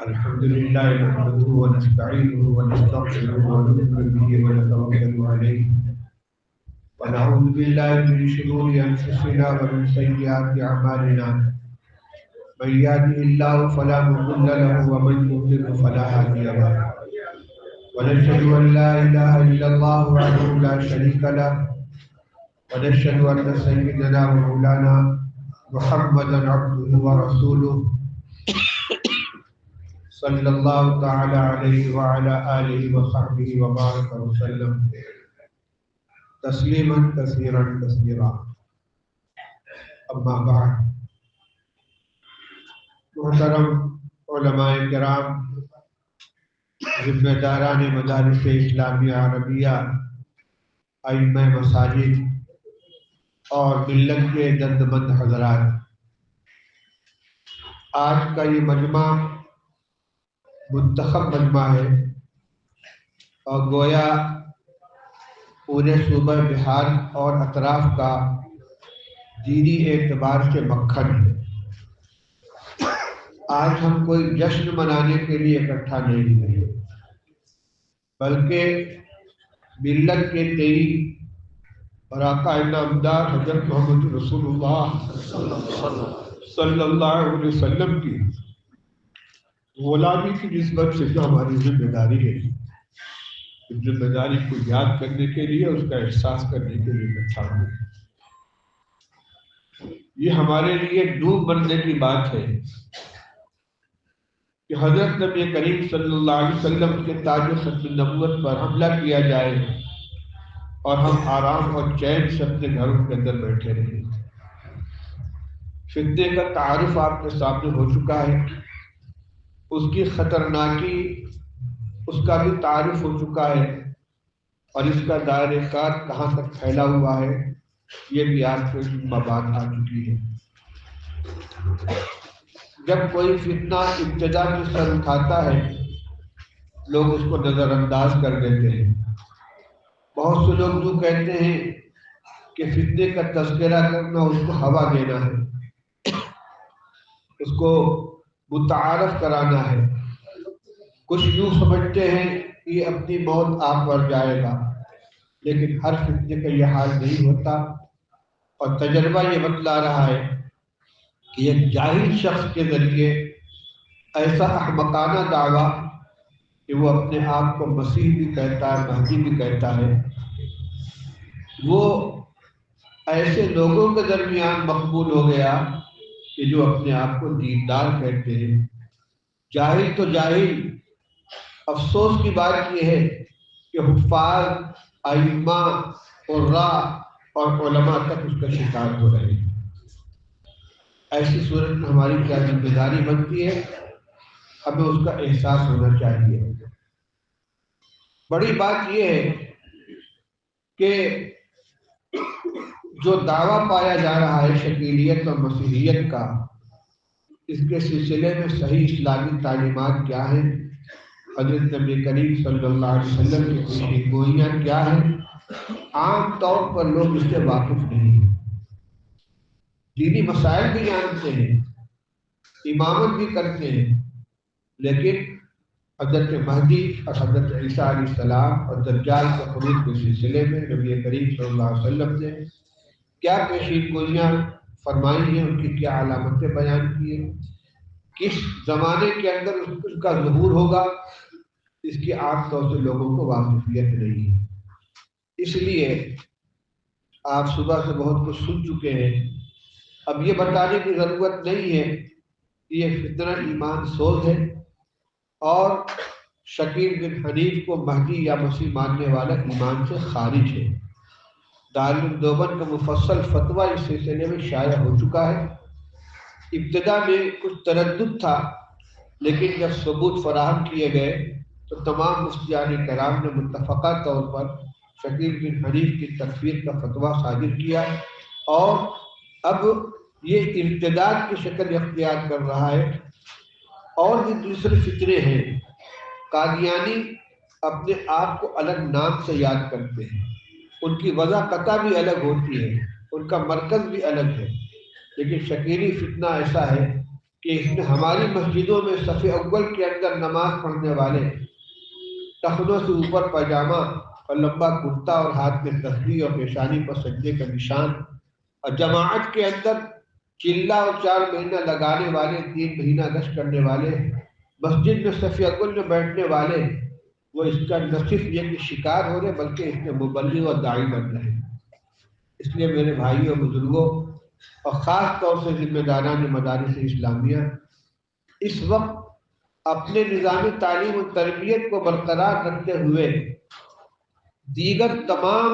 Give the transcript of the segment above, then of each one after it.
الحمد لله نحمده ونستعينه ونستغفره ونؤمن به ونتوكل عليه ونعوذ بالله من شرور انفسنا ومن سيئات اعمالنا من يهده الله فلا مضل له ومن يضلل فلا هادي له ونشهد ان لا اله الا الله وحده لا شريك له ونشهد ان سيدنا ومولانا محمدا عبده ورسوله صلی اللہ تعالی علیہ وعلی آلہ وصحبہ وبارک وسلم تسلیما کثیرا کثیرا اما بعد۔ محترم علماء کرام، ذمہ داران مدارس اسلامیہ عربیہ، ائمہ مساجد اور ملت کے دردمند حضرات، آج کا یہ مجمع منتخب مجمع ہے اور گویا پورے صوبہ بہار اور اطراف کا دینی اعتبار سے مکھن ہے۔ آج ہم کوئی جشن منانے کے لیے اکٹھا نہیں ہوئے، بلکہ ملت کے تیری اور آقا نامدار حضرت محمد رسول اللہ صلی اللہ علیہ وسلم کی غلامی کی نسبت سے جو ہماری ذمہ داری ہے، اس ذمہ داری کو یاد کرنے کے لیے، اس کا احساس کرنے کے لیے بیٹھا ہوں۔ یہ ہمارے لیے ڈوب بننے کی بات ہے کہ حضرت نبی کریم صلی اللہ علیہ وسلم کے تاج و ختم نبوت پر حملہ کیا جائے اور ہم آرام اور چین سے اپنے گھروں کے اندر بیٹھے رہیں۔ فتنے کا تعارف آپ کے سامنے ہو چکا ہے، اس کی خطرناکی اس کا بھی تعارف ہو چکا ہے، اور اس کا دائرہ کار کہاں تک پھیلا ہوا ہے یہ بھی آپ کے ذمہ بات آ چکی ہے۔ جب کوئی فتنہ ابتدا میں سر اٹھاتا ہے، لوگ اس کو نظر انداز کر دیتے ہیں۔ بہت سے لوگ جو کہتے ہیں کہ فتنے کا تذکرہ کرنا اس کو ہوا دینا ہے، اس کو متعارف کرانا ہے۔ کچھ یوں سمجھتے ہیں کہ یہ اپنی موت آپ پر جائے گا، لیکن ہر فتنے کا یہ حال نہیں ہوتا، اور تجربہ یہ بتلا رہا ہے کہ ایک جاہل شخص کے ذریعے ایسا احمقانہ دعویٰ کہ وہ اپنے آپ کو مسیح بھی کہتا ہے، مہدی بھی کہتا ہے، وہ ایسے لوگوں کے درمیان مقبول ہو گیا کہ جو اپنے آپ کو دیندار کہتے ہیں۔ جاہل تو جاہل، افسوس کی بات یہ ہے کہ حفاظ، ائمہ، قراء اور علماء تک اس کا شکار ہو رہے ہیں۔ ایسی صورت میں ہماری کیا ذمہ داری بنتی ہے؟ ہمیں اس کا احساس ہونا چاہیے۔ بڑی بات یہ ہے کہ جو دعویٰ پایا جا رہا ہے شکیلیت اور مسیحیت کا، اس کے سلسلے میں صحیح اسلامی تعلیمات کیا ہیں، حضرت نبی کریم صلی اللہ علیہ وسلم کی پیشین گوئیاں کیا ہیں، عام طور پر لوگ اس سے واقف نہیں ہیں۔ دینی مسائل بھی جانتے ہیں، امامت بھی کرتے ہیں، لیکن حضرت مہدی اور حضرت عیسیٰ علیہ السلام اور دجال کے خروج کے سلسلے میں نبی کریم صلی اللہ علیہ وسلم نے کیا پیشین گوئیاں فرمائی ہیں، ان کی کیا علامتیں بیان کی ہیں، کس زمانے کے اندر اس کا ظہور ہوگا، اس کی عام طور سے لوگوں کو واقفیت نہیں ہے۔ اس لیے آپ صبح سے بہت کچھ سن چکے ہیں، اب یہ بتانے کی ضرورت نہیں ہے کہ یہ فتنہ ایمان سوز ہے اور شکیل بن حنیف کو مہدی یا مسیح ماننے والا ایمان سے خارج ہے۔ دارالعلوم دیوبند کا مفصل فتویٰ اس سلسلے میں شائع ہو چکا ہے۔ ابتدا میں کچھ تردد تھا، لیکن جب ثبوت فراہم کیے گئے تو تمام مفتیان کرام نے متفقہ طور پر شکیل بن حنیف کی تکفیر کا فتویٰ صادر کیا، اور اب یہ ارتداد کی شکل اختیار کر رہا ہے۔ اور بھی دوسرے فتنے ہیں۔ قادیانی اپنے آپ کو الگ نام سے یاد کرتے ہیں، ان کی وضع قطع بھی الگ ہوتی ہے، ان کا مرکز بھی الگ ہے، لیکن شکیلی فتنہ ایسا ہے کہ اس میں ہماری مسجدوں میں صف اول کے اندر نماز پڑھنے والے ٹخنوں سے اوپر پاجامہ اور لمبا کرتا اور ہاتھ میں تسبیح اور پیشانی پر سجدے کا نشان، اور جماعت کے اندر چلہ اور 4 مہینہ لگانے والے، 3 مہینہ گشت کرنے والے، مسجد میں صف اول میں بیٹھنے والے، وہ اس کا نہ صرف یہ کہ شکار ہو رہے بلکہ اس میں مبلغ اور داعی بن رہے ہیں۔ اس لیے میرے بھائیوں بزرگوں اور خاص طور سے ذمہ داران مدارس اسلامیہ اس وقت اپنے نظام تعلیم و تربیت کو برقرار رکھتے ہوئے دیگر تمام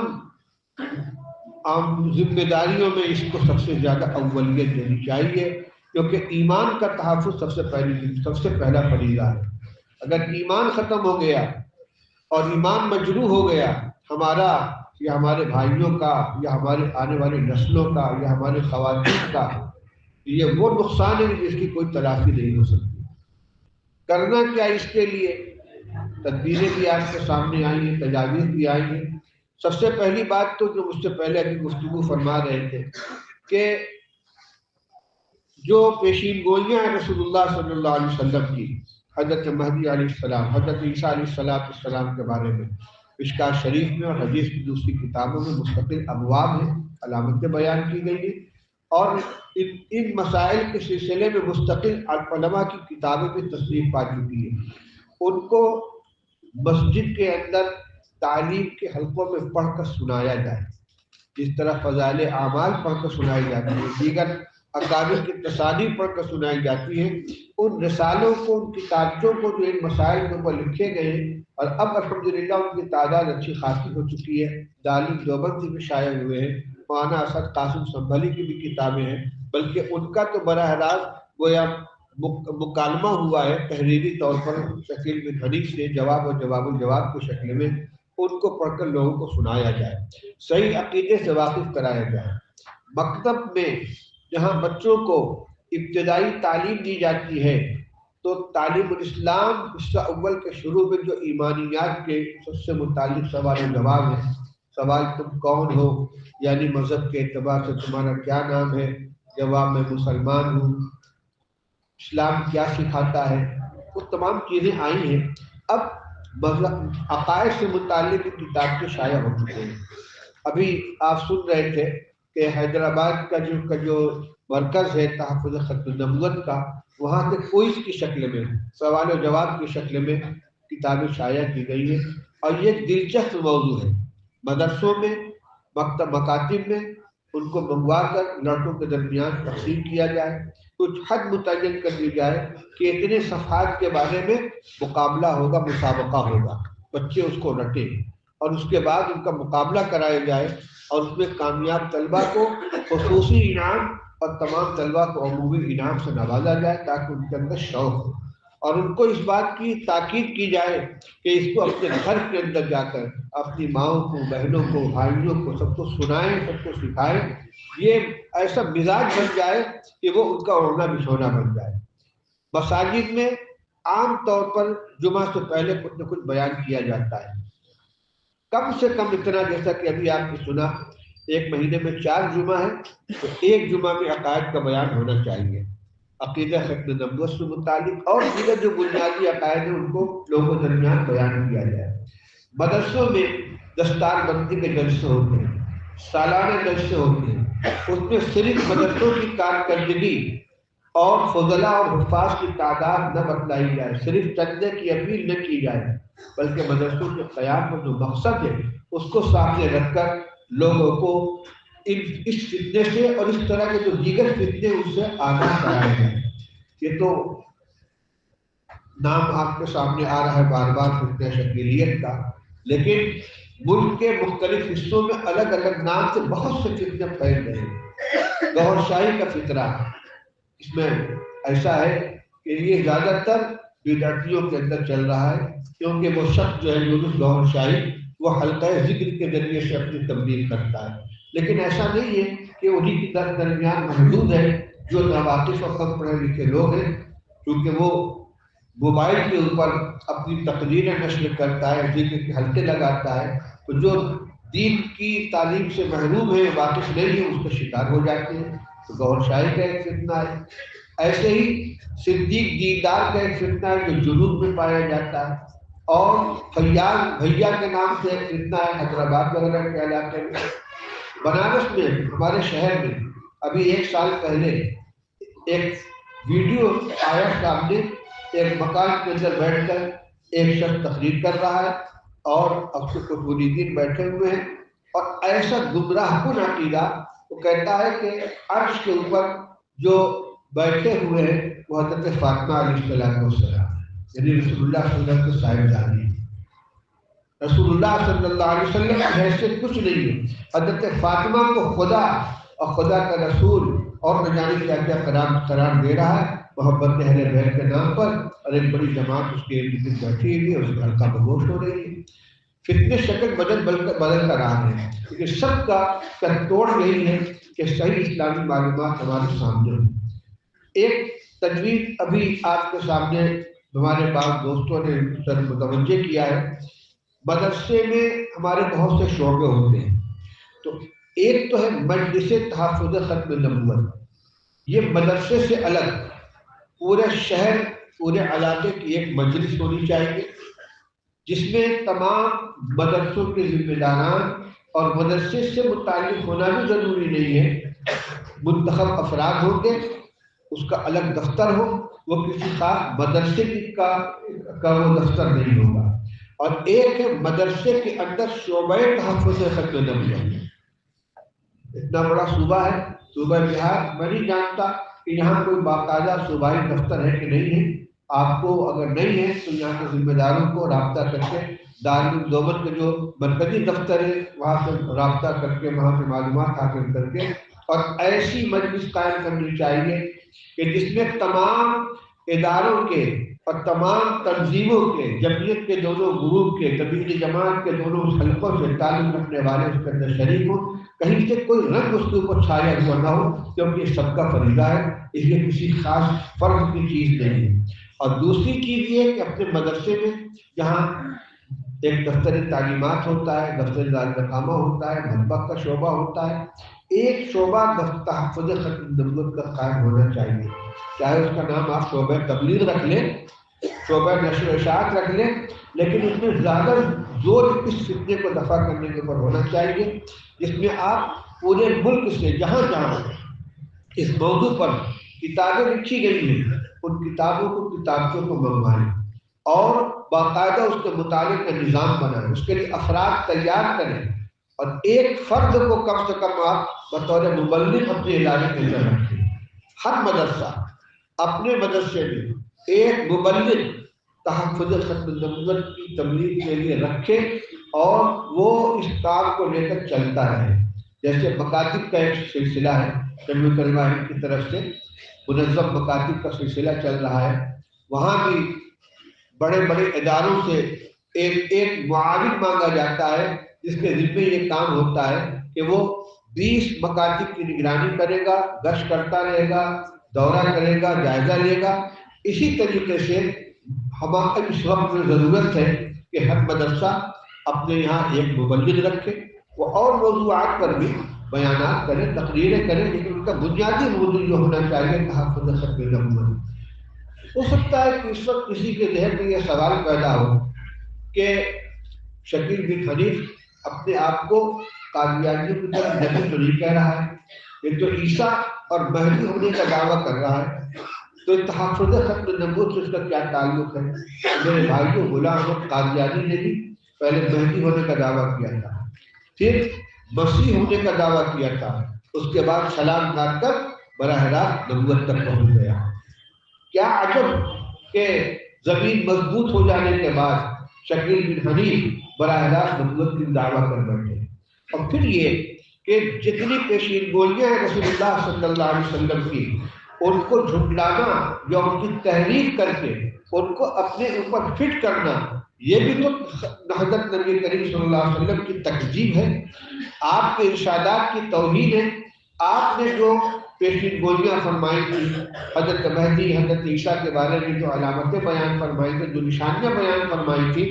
ذمہ داریوں میں اس کو سب سے زیادہ اولویت دینی چاہیے، کیونکہ ایمان کا تحفظ سب سے پہلا فریضہ ہے۔ اگر ایمان ختم ہو گیا اور ایمان مجروح ہو گیا ہمارا یا ہمارے بھائیوں کا یا ہمارے آنے والی نسلوں کا یا ہمارے خواتین کا، یہ وہ نقصان ہے جس کی کوئی تلافی نہیں ہو سکتی۔ کرنا کیا اس کے لیے؟ تدبیریں بھی آپ کے سامنے آئی ہیں، تجاویز بھی آئی ہیں۔ سب سے پہلی بات تو جو مجھ سے پہلے ابھی گفتگو فرما رہے تھے کہ جو پیشین گوئیاں ہیں رسول اللہ صلی اللہ علیہ وسلم کی حضرت مہدی علیہ السلام، حضرت عیسیٰ علیہ السلام کے بارے میں مشکوٰۃ شریف میں اور حدیث کی دوسری کتابوں میں مستقل ابواب ہیں، علامتیں بیان کی گئی ہیں، اور ان مسائل کے سلسلے میں مستقل علماء کی کتابیں بھی تصنیف پا چکی ہیں۔ ان کو مسجد کے اندر تعلیم کے حلقوں میں پڑھ کر سنایا جائے، جس طرح فضائل اعمال پڑھ کر سنائی جاتی ہے، دیگر اکابر کی تصانیف پڑھ کر سنائی جاتی ہیں، ان رسالوں کو، ان کتابوں کو جو ان مسائل کے اوپر لکھے گئے ہیں، اور اب الحمدللہ ان کی تعداد اچھی خاصی ہو چکی ہے، دارالعلوم دیوبند سے بھی شائع ہوئے ہیں، مولانا اسد قاسم سنبھلی کی بھی کتابیں ہیں، بلکہ ان کا تو براہ راست گویا مکالمہ ہوا ہے تحریری طور پر شکیل بن حنیف سے، جواب اور جواب الجواب کی شکل میں، ان کو پڑھ کر لوگوں کو سنایا جائے، صحیح عقیدے سے واقف کرایا جائے۔ مکتب میں جہاں بچوں کو ابتدائی تعلیم دی جاتی ہے تو تعلیم الاسلام حصہ اول کے شروع میں جو ایمانیات کے سب سے متعلق سوال و جواب ہے، سوال تم کون ہو، یعنی مذہب کے اعتبار سے تمہارا کیا نام ہے، جواب میں مسلمان ہوں، اسلام کیا سکھاتا ہے، وہ تمام چیزیں آئی ہیں۔ اب مذہب عقائد سے متعلق کتاب کے شائع ہو چکے ہیں۔ ابھی آپ سن رہے تھے کہ حیدرآباد کا جو مرکز ہے تحفظ ختم النبوت کا، وہاں سے کوئز کی شکل میں، سوال و جواب کی شکل میں کتابیں شائع کی گئی ہیں، اور یہ دلچسپ موضوع ہے۔ مدرسوں میں، مکاتب میں ان کو منگوا کر لڑکوں کے درمیان تقسیم کیا جائے، کچھ حد متعین کر دی جائے کہ اتنے صفحات کے بارے میں مقابلہ ہوگا، مسابقہ ہوگا، بچے اس کو رٹیں، اور اس کے بعد ان کا مقابلہ کرایا جائے، اور اس میں کامیاب طلبہ کو خصوصی انعام اور تمام طلبہ کو عمومی انعام سے نوازا جائے تاکہ ان کے اندر شوق ہو، اور ان کو اس بات کی تاکید کی جائے کہ اس کو اپنے گھر کے اندر جا کر اپنی ماؤں کو، بہنوں کو، بھائیوں کو، سب کو سنائیں، سب کو سکھائیں، یہ ایسا مزاج بن جائے کہ وہ ان کا اوڑھنا بچھونا بن جائے۔ مساجد میں عام طور پر جمعہ سے پہلے کچھ نہ کچھ بیان کیا جاتا ہے، کم سے کم اتنا، جیسا کہ ابھی آپ نے سنا، ایک مہینے میں 4 جمعہ ہے تو ایک جمعہ میں عقائد کا بیان ہونا چاہیے، عقیدہ ختم نبوت سے متعلق اور دیگر جو بنیادی عقائد ہیں ان کو لوگوں کے درمیان بیان کیا جائے۔ مدرسوں میں دستار بندی کے جلسے ہوتے ہیں، سالانہ جلسے ہوتے ہیں، اس میں صرف مدرسوں کی کارکردگی اور فضلاء اور حفاظ کی تعداد نہ بتلائی جائے، صرف چندے کی اپیل نہ کی جائے، بلکہ مدرسوں کے قیام کا جو مقصد ہے اس کو سامنے رکھ کر لوگوں کو اس فتنے سے اور اس طرح کے جو دیگر فتنے ان سے آگاہ کرایا جائے۔ یہ تو نام آپ کے سامنے آ رہا ہے بار بار فتنہ شکیلیت کا، لیکن ملک کے مختلف حصوں میں الگ الگ نام سے بہت سے فتنے پھیل رہے ہیں۔ گوھر شاہی کا فطرہ اس میں ایسا ہے کہ یہ زیادہ تر بدعتیوں کے اندر چل رہا ہے، کیونکہ وہ شخص جو ہے یونس گوھر شاہی وہ حلقہ ذکر کے ذریعے سے اپنی تبلیغ کرتا ہے، لیکن ایسا نہیں ہے کہ انہی کے درمیان محدود ہے جو ناواقف اور کم پڑھے لکھے لوگ ہیں، کیونکہ وہ موبائل کے اوپر اپنی تقریریں نشر کرتا ہے، ذکر کے حلقے لگاتا ہے، تو جو دین کی تعلیم سے محروم ہے، واقف نہیں ہے، اس کا شکار ہو جاتے ہیں۔ تو گوھر شاہی کا ایک فتنہ ہے۔ ایسے ہی صدیق دیدار کا ایک فتنہ ہے جو جنوب میں پایا جاتا ہے، اور فیاض بھیا کے نام سے ایک فتنہ ہے حیدرآباد وغیرہ کے علاقے میں۔ بنارس میں ہمارے شہر میں ابھی 1 سال پہلے ایک ویڈیو آیا سامنے، ایک مکان کے اندر بیٹھ کر ایک شخص تقریر کر رہا ہے اور افسر کو مریدین بیٹھے ہوئے ہیں، اور ایسا گمراہ کن عقیدہ، وہ کہتا ہے کہ عرش کے اوپر جو بیٹھے ہوئے ہیں وہ حضرت فاطمہ علیہ السلام، یعنی رسول اللہ صلی اللہ علیہ وسلم کے صاحبزادی۔ رسول اللہ صلی اللہ علیہ وسلم کی حیثیت کچھ نہیں ہے، حضرت فاطمہ کو خدا اور خدا کا رسول اور نہ جانے کیا کیا قرار دے رہا ہے محبت اہل بیت کے نام پر، اور ایک بڑی جماعت اس کے ارد گرد بیٹھی ہوئی ہے، اس کا حلقہ بگوش ہو رہی ہے۔ فتنے شکل بدل کر آ رہے ہیں، لیکن سب کا توڑ یہی ہے کہ صحیح اسلامی معلومات ہمارے سامنے ہوں۔ ایک تجویز ابھی آپ کے سامنے ہمارے بعض دوستوں نے متوجہ کیا ہے۔ مدرسے میں ہمارے بہت سے شعبے ہوتے ہیں، تو ایک تو ہے مجلس تحفظ ختم نبوت، یہ مدرسے سے الگ پورے شہر پورے علاقے کی ایک مجلس ہونی چاہیے، جس میں تمام مدرسوں کے ذمہ داران، اور مدرسے سے متعلق ہونا بھی ضروری نہیں ہے، منتخب افراد ہوں گے، اس کا الگ دفتر ہو، وہ کسی خاص مدرسے کا وہ دفتر نہیں ہوگا، اور ایک ہے مدرسے کے اندر شعبہ تحفظ ختم نبوت۔ اتنا بڑا صوبہ ہے صوبہ بہار، میں نہیں جانتا کہ یہاں کوئی باقاعدہ صوبائی دفتر ہے کہ نہیں ہے۔ آپ کو اگر نہیں ہے تو یہاں کے ذمہ داروں کو رابطہ کر کے دارالعلوم دیوبند کے جو مرکزی دفتر ہے وہاں سے رابطہ کر کے وہاں سے معلومات حاصل کر کے، اور ایسی مجلس قائم کرنی چاہیے کہ جس میں تمام اداروں کے اور تمام تنظیموں کے، جمعیت کے دونوں گروپ کے، تبلیغی جماعت کے دونوں حلقوں سے تعلق رکھنے والے اس کے اندر شریک ہوں، کہیں سے کوئی رنگ اس کے اوپر چھایا ہوا نہ ہو، کیونکہ یہ سب کا فریضہ ہے، اس لیے کسی خاص فرد کی چیز نہیں ہے۔ اور دوسری چیز یہ کہ اپنے مدرسے میں جہاں ایک دفتر تعلیمات ہوتا ہے، دفتر دارالقامہ ہوتا ہے، مطبخ کا شعبہ ہوتا ہے، ایک شعبہ تحفظ ختم نبوت کا قائم ہونا چاہیے، چاہے اس کا نام آپ شعبہ تبلیغ رکھ لیں، شعبہ نشر و اشاعت رکھ لیں، لیکن اس میں زیادہ زور اس فتنے کو دفع کرنے کے اوپر ہونا چاہیے، جس میں آپ پورے ملک سے جہاں جہاں اس موضوع پر کتابیں لکھی گئی ہیں ان کتابوں کو کتابچوں کو منگوائیں، اور باقاعدہ اس کے مطالعے کا نظام بنائیں، اس کے لیے افراد تیار کریں، اور ایک فرد کو کم سے کم آپ بطور مبلغ اپنے علاقے کے اندر رکھیں۔ ہر مدرسہ اپنے مدرسے میں ایک مبلغ تحفظ ختم نبوت کی تبلیغ کے لیے رکھے، اور وہ اس کام کو لے کر چلتا رہے۔ جیسے مکاتب کا ایک سلسلہ ہے جمعیت علماء ہند کی طرف سے منظم مکاتب کا سلسلہ چل رہا ہے، وہاں بھی بڑے بڑے اداروں سے ایک معاون مانگا جاتا ہے جس کے ذمہ یہ کام ہوتا ہے کہ وہ 20 مکاتب کی نگرانی کرے گا، گشت کرتا رہے گا، دورہ کرے گا، جائزہ لے گا۔ اسی طریقے سے ہمارے اس وقت میں ضرورت ہے کہ ہر مدرسہ اپنے یہاں ایک مبلغ رکھے، وہ اور موضوعات پر بھی بیانات کریں، تقریریں کریں، لیکن ان کا بنیادی موضوع جو ہونا چاہیے تحفظ ختم نبوت۔ ہو سکتا ہے کہ اس وقت کسی کے ذہن میں یہ سوال پیدا ہو کہ شکیل بن حنیف اپنے آپ کو قادیانیوں کی طرف نبی تو نہیں کہہ رہا ہے، یہ تو عیسیٰ اور مہدی ہونے کا دعویٰ کر رہا ہے، تو تحفظ ختم نبوت سے اس کا کیا تعلق ہے؟ میرے بھائیو، غلام احمد قادیانی نے بھی پہلے مہدی ہونے کا دعویٰ کیا تھا، پھر مسیح ہونے کا دعویٰ کیا تھا، اس کے بعد سلام کاٹ کر براہ راست نبوت تک پہنچ گیا۔ کیا عجب کہ زمین مضبوط ہو جانے کے بعد شکیل بن حنیف براہ راست نبوت کی دعویٰ کر بیٹھے۔ اور پھر یہ کہ جتنی پیشین گوئیاں ہیں رسول اللہ صلی اللہ علیہ وسلم کی، ان کو جھٹلانا یا ان کی تحریف کر کے ان کو اپنے اوپر فٹ کرنا، یہ بھی تو حضرت نبی کریم صلی اللہ علیہ وسلم کی تکذیب ہے، آپ کے ارشادات کی توہین ہے۔ آپ نے جو پیشین گوئیاں فرمائی تھی حضرت مہدی، حضرت عیسیٰ کے بارے میں جو علامتیں بیان فرمائی تھی، جو نشانیاں بیان فرمائی تھی،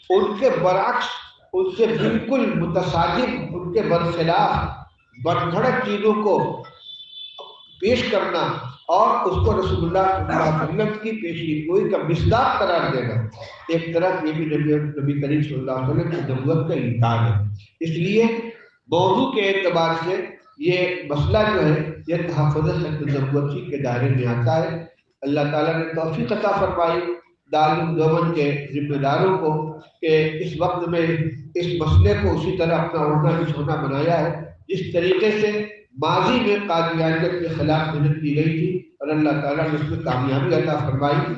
ان کے برعکس، ان سے بالکل متصادم، ان کے برخلاف بدگھڑت چیزوں کو پیش کرنا اور اس کو رسول اللہ صلی اللہ علیہ وسلم کی پیشی گوئی کا مصداق قرار دینا، ایک طرف یہ بھی نبی کریم صلی اللہ علیہ وسلم کی نبوت کا انکار ہے۔ اس لیے موضوع کے اعتبار سے یہ مسئلہ جو ہے یہ تحفظ نبوتی کے دائرے میں آتا ہے۔ اللہ تعالیٰ نے توفیق عطا فرمائی دارالعلوم دیوبند کے ذمہ داروں کو کہ اس وقت میں اس مسئلے کو اسی طرح اپنا اوڑھنا بچھونا بنایا ہے جس طریقے سے ماضی میں قادیانیت کے خلاف محنت کی گئی تھی، اور اللہ تعالیٰ نے اس میں کامیابی عطا فرمائی۔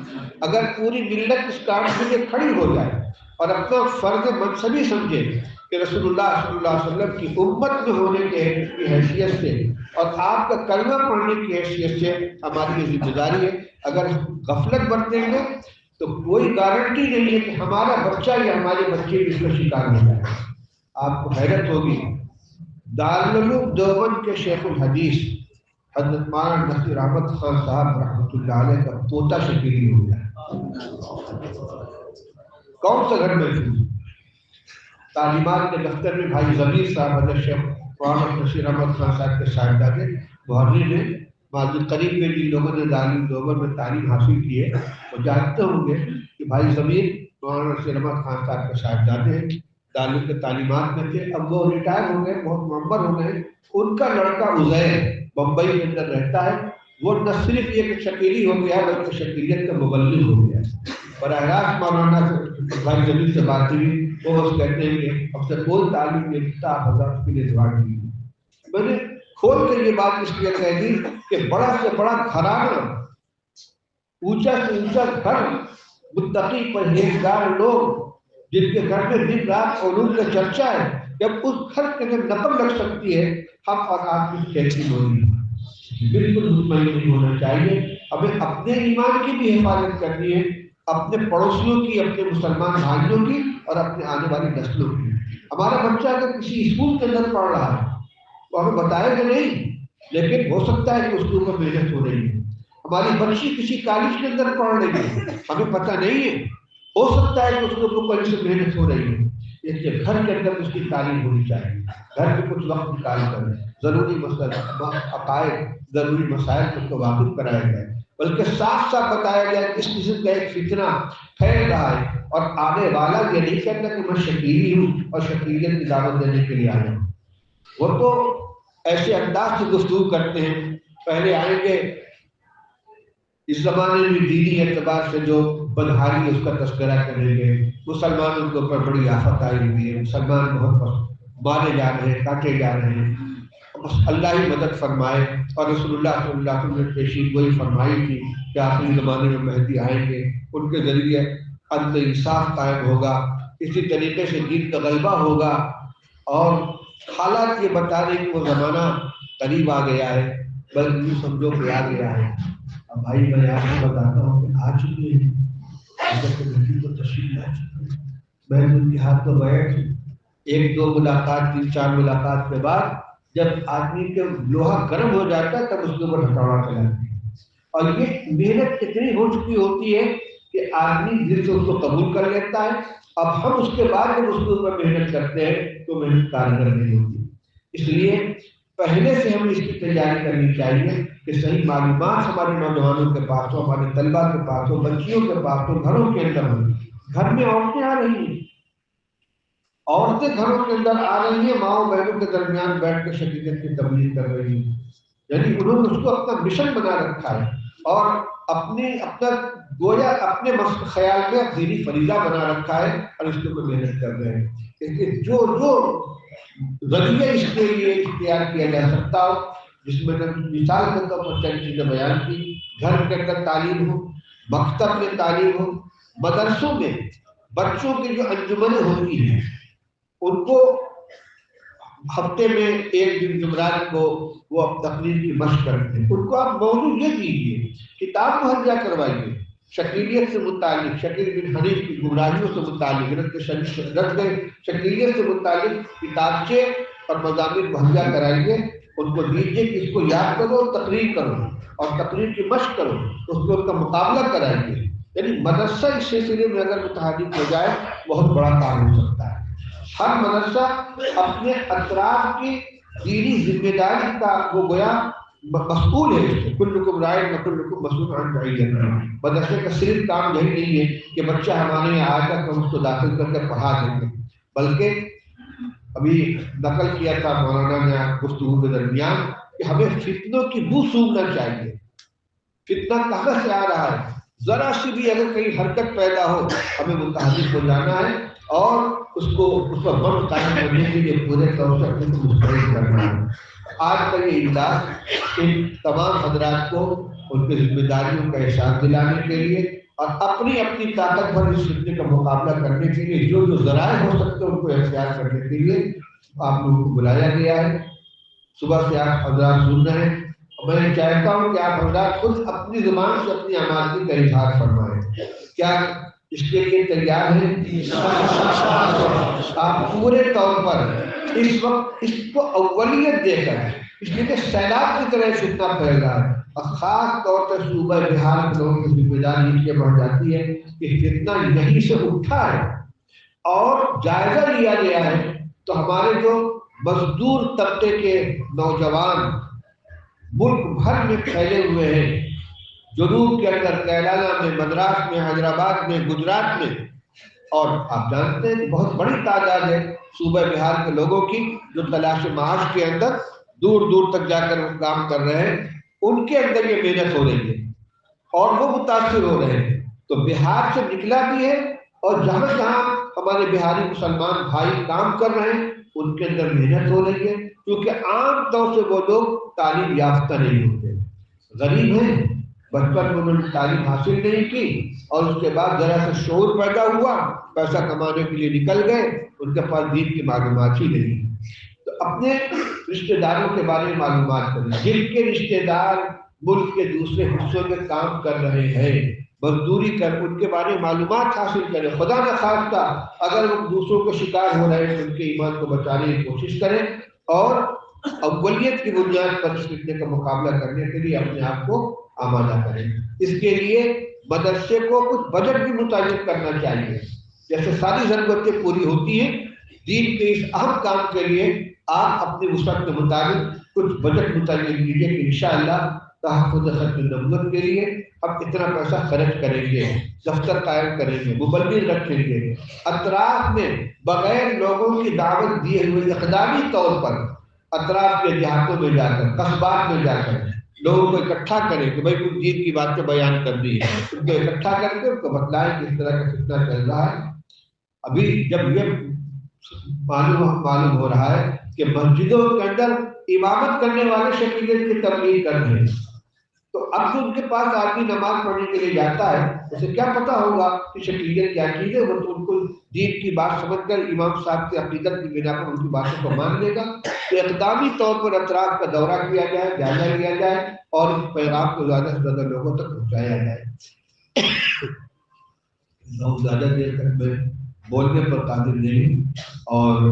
اگر پوری ملت اس کام کے لیے کھڑی ہو جائے اور اپنا فرض منصبی سمجھے کہ رسول اللہ صلی اللہ علیہ وسلم کی امت میں ہونے کی حیثیت سے اور آپ کا کلمہ پڑھنے کی حیثیت سے ہماری یہ ذمہ داری ہے۔ اگر غفلت برتیں گے تو کوئی گارنٹی نہیں ہے کہ ہمارا بچہ یا ہمارے بچے بھی اس کا شکار ہو جائے۔ آپ کو حیرت ہوگی، دارالعلوم دیوبند کے شیخ الحدیث حضرت مولانا نصیر احمد خان صاحب رحمۃ اللہ علیہ کا پوتا شکیلی ہو گیا۔ کون سا گھر محفوظ؟ تعلیمات کے دفتر میں بھائی ضمیر صاحب حضرت شیخ مولانا نصیر احمد خان صاحب کے صاحبزادے محرر نے ماضی قریب میں جن لوگوں نے دارالعلوم دیوبند میں تعلیم حاصل کی ہے وہ جانتے ہوں گے کہ بھائی ضمیر مولانا نصیر احمد خان صاحب کے صاحبزادے ہیں، دارالعلوم کے تعلیمات میں تھے، اب وہ ریٹائر ہو گئے، بہت معمر ہو گئے۔ ان کا لڑکا عزیر بمبئی کے اندر رہتا ہے، وہ نہ صرف یہ کہ شکیلی ہو گیا بلکہ شکیلیت کا مبلغ ہو گیا۔ براہ راست مولانا بھائی ضمیر سے بات ہوئی، وہ بس کہتے ہیں کہ اب سے کوئی تعلیم نہیں دیتا، حضرت کے لیے دعا کی۔ میں نے کھول کر یہ بات اس لیے کہہ دی کہ بڑا سے بڑا گھرانہ، اونچا سے اونچا گھر، متقی پرہیزگار لوگ جن کے گھر میں دن رات علوم کا چرچا ہے، جب اس گھر کے اندر نقل لگ سکتی ہے، ہم اور آپ کی کیسی ہوگی؟ بالکل مطمئن نہیں ہونا چاہیے۔ ہمیں اپنے ایمان کی بھی حفاظت کرنی ہے، اپنے پڑوسیوں کی، اپنے مسلمان بھائیوں کی اور اپنے آنے والی نسلوں کی۔ ہمارا بچہ اگر کسی اسکول کے اندر پڑھ رہا ہے تو ہمیں بتائے گا نہیں، لیکن ہو سکتا ہے کہ اس کے اوپر محنت ہو رہی ہے۔ ہماری بچی کسی کالج کے اندر پڑھ رہی ہے، ہمیں پتہ نہیں ہے، ہو سکتا ہے کہ اس کے اوپر کالج سے محنت ہو رہی ہے۔ اس لیے گھر کے اندر اس کی تعلیم ہونی چاہیے، گھر میں کچھ وقت نکال کر ضروری مسئلہ عقائد، ضروری مسائل کو واقف کرایا جائے، بلکہ صاف صاف بتایا جائے کہ اس قسم کا ایک فتنہ پھیل رہا ہے اور آنے والا یہ نہیں کہتا کہ میں شکیلی ہوں اور شکیلیت کی دعوت دینے کے لیے آیا ہوں۔ وہ تو ایسے انداز سے گفتگو کرتے ہیں، پہلے آئیں گے اس زمانے میں دینی اعتبار سے جو بدحالی ہے اس کا تذکرہ کریں گے، مسلمانوں کے اوپر بڑی آفت آئی ہوئی ہے، مسلمان بہت مارے جا رہے ہیں، کاٹے جا رہے ہیں، بس اللہ ہی مدد فرمائے۔ اور رسول اللہ صلی اللہ علیہ وسلم نے پیشین گوئی فرمائی تھی کہ آخری زمانے میں مہدی آئیں گے، ان کے ذریعے عدل انصاف قائم ہوگا، اسی طریقے سے دین کا غلبہ ہوگا، اور حالات یہ بتا رہے کہ وہ زمانہ قریب آ گیا ہے، بلکہ یوں سمجھو کہ آ گیا ہے۔ اب بھائی میں آپ کو بتاتا ہوں کہ آ چکے ہیں، حضرت نبی کو تشریف لا چکے ہیں، میں ان کے ہاتھ تو بیٹھ ایک دو ملاقات، تین چار ملاقات کے بعد جب آدمی کے لوہا گرم ہو جاتا ہے تب اس کے اوپر ہتھوڑا چلاتے ہیں، اور یہ محنت اتنی ہو چکی ہوتی ہے کہ آدمی دل سے اس کو قبول کر لیتا ہے۔ اب ہم اس کے بعد جب اس کے اوپر محنت کرتے ہیں تو محنت کارگر نہیں ہوتی، اس لیے پہلے سے ہمیں اس کی تیاری کرنی چاہیے کہ صحیح معلومات ہمارے نوجوانوں کے پاس ہو، ہمارے طلباء کے پاس ہو، بچیوں کے پاس ہو، گھروں کے اندر ہو۔ گھر میں عورتیں آ رہی ہیں، عورتیں گھروں کے اندر آ رہی ہیں، ماؤں بہنوں کے درمیان بیٹھ کے شریعت کی تبلیغ کر رہی ہیں، یعنی انہوں نے اس کو اپنا مشن بنا رکھا ہے اور اپنا گویا اپنے خیال میں دینی فریضہ بنا رکھا ہے اور اس کے اوپر محنت کر رہے ہیں۔ لیکن جو ذریعہ اس کے لیے اختیار کیا جا سکتا ہو، جس میں مثال کے طور پر چند چیزیں بیان کی، گھر کے اندر تعلیم ہو، مکتب میں تعلیم ہو، مدرسوں میں بچوں کی جو انجمنیں ہوتی ہیں ان کو ہفتے میں ایک دن جمعرات کو وہ تقریر کی مشق کرتے ہیں، ان کو آپ موضوع یہ دیجیے، کتاب مہیا کروائیے، شکیلیت سے متعلق، شکیل بن حنیف کی گمراہیوں سے متعلق، رد شکیلیت سے متعلق کتابچے اور مضامین مہیا کرائیے، ان کو دیجیے کہ اس کو یاد کرو، تقریر کرو اور تقریر کی مشق کرو، اس کو ان کا مقابلہ کرائیے۔ یعنی مدرسہ اس سلسلے میں اگر متحرک ہو جائے بہت بڑا کام ہو سکتا ہے۔ ہر مدرسہ اپنے اطراف کی دینی ذمہ داری کا وہ گویا مسئول ہے اس سے، کلکم راع و کلکم مسئول عن رعیتہ۔ مدرسے کا صرف کام یہی نہیں ہے کہ بچہ ہمارے یہاں آئے گا تو ہم اس کو داخل کر کے پڑھا دیں گے، بلکہ ابھی نقل کیا تھا مولانا نے گفتگو کے درمیان کہ ہمیں فتنوں کی بو سونگنا چاہیے۔ فتنہ کہاں سے آ رہا ہے؟ ذرا سی بھی اگر کہیں حرکت پیدا ہو ہمیں متحرک ہو جانا ہے اور اس پر بم قائم کرنے کے لیے پورے طور سے اپنے کو مستعد کرنا ہے۔ آج کا یہ اجلاس ان تمام حضرات کو ان کی ذمہ داریوں کا احساس دلانے کے لیے اور اپنی اپنی طاقت پر اس فتنے کا مقابلہ کرنے کے لیے جو جو ذرائع ہو سکتے ہیں ان کو اختیار کرنے کے لیے آپ لوگوں کو بلایا گیا ہے۔ صبح سے آپ حضرات سن رہے ہیں، میں چاہتا ہوں کہ آپ حضرات خود اپنی زبان سے اپنی آمادگی کا اظہار فرمائیں۔ کیا اس کے لیے تیار ہیں؟ آپ پورے طور پر اس وقت اس کو اولیت دے کر، اس لیے کہ سیلاب کی طرح فتنہ پھیل رہا ہے اور خاص طور پر صوبہ بہار کے لوگوں کی ذمہ داری اس لیے بڑھ جاتی ہے کہ فتنہ یہیں سے اٹھا ہے اور جائزہ لیا گیا ہے تو ہمارے جو مزدور طبقے کے نوجوان ملک بھر میں پھیلے ہوئے ہیں، جنوب کے اندر تلنگانہ میں، مدراس میں، حیدرآباد میں، گجرات میں، اور آپ جانتے ہیں کہ بہت بڑی تعداد ہے صوبہ بہار کے لوگوں کی جو تلاش معاش کے اندر دور دور تک جا کر کام کر رہے ہیں، ان کے اندر یہ محنت ہو رہی ہے اور وہ متاثر ہو رہے ہیں۔ تو بہار سے نکلا بھی ہے اور جہاں جہاں ہمارے بہاری مسلمان بھائی کام کر رہے ہیں ان کے اندر محنت ہو رہی ہے، کیونکہ عام طور سے وہ لوگ تعلیم یافتہ نہیں ہوتے، غریب ہیں، بچپن میں انہوں نے تعلیم حاصل نہیں کی اور اس کے بعد ذرا سا شعور پیدا ہوا، پیسہ کمانے کے لیے نکل گئے، ان کے پاس دین کی معلومات ہی نہیں۔ تو اپنے رشتہ داروں کے بارے میں معلومات کریں، جن کے رشتہ دار ملک کے دوسرے حصوں میں کام کر رہے ہیں، مزدوری کر ان کے بارے میں معلومات حاصل کریں۔ خدا نہ خواستہ اگر وہ دوسروں کے شکار ہو رہے ہیں تو ان کے ایمان کو بچانے کی کوشش کریں اور اولیت کی بنیاد پر اس فتنے کا مقابلہ کرنے کے لیے اپنے آپ کو آمادہ کریں۔ اس کے لیے مدرسے کو کچھ بجٹ بھی متعین کرنا چاہیے، جیسے ساری ضرورتیں پوری ہوتی ہیں، دین کے اس اہم کام کے لیے آپ اپنے وسعت کے مطابق کچھ بجٹ متعین کیجیے کہ انشاءاللہ تحفظ ختم نبوت کے لیے اب اتنا پیسہ خرچ کریں گے، دفتر قائم کریں گے، مبلغ رکھیں گے، اطراف میں بغیر لوگوں کی دعوت دیے ہوئے اقدامی طور پر اطراف کے دیہاتوں میں جا کر، قصبات میں جا کر لوگوں کو اکٹھا کریں کہ بھائی کچھ دین کی باتیں بیان کرنی ہے، ان کو اکٹھا کر کے ان کو بتلائیں کہ اس طرح کا فتنہ چل رہا ہے۔ ابھی جب یہ معلوم ہو رہا ہے کہ مسجدوں کے اندر امامت کرنے والے شکیلیت کی تبلیغ کر رہے ہیں، تو اب جو ان کے پاس آدمی نماز پڑھنے کے لیے جاتا ہے اسے کیا پتا ہوگا کہ شکیلیت کیا چیز ہے، وہ تو ان کو دین کی بات سمجھ کر امام صاحب کی عقیدت کی بنا پر ان کی باتوں کو مان لے گا۔ تو اقدامی طور پر اطراف کا دورہ کیا جائے، جائزہ لیا جائے اور اس پیغام کو زیادہ سے زیادہ لوگوں تک پہنچایا جائے۔ بہت زیادہ دیر تک میں بولنے پر قادر نہیں اور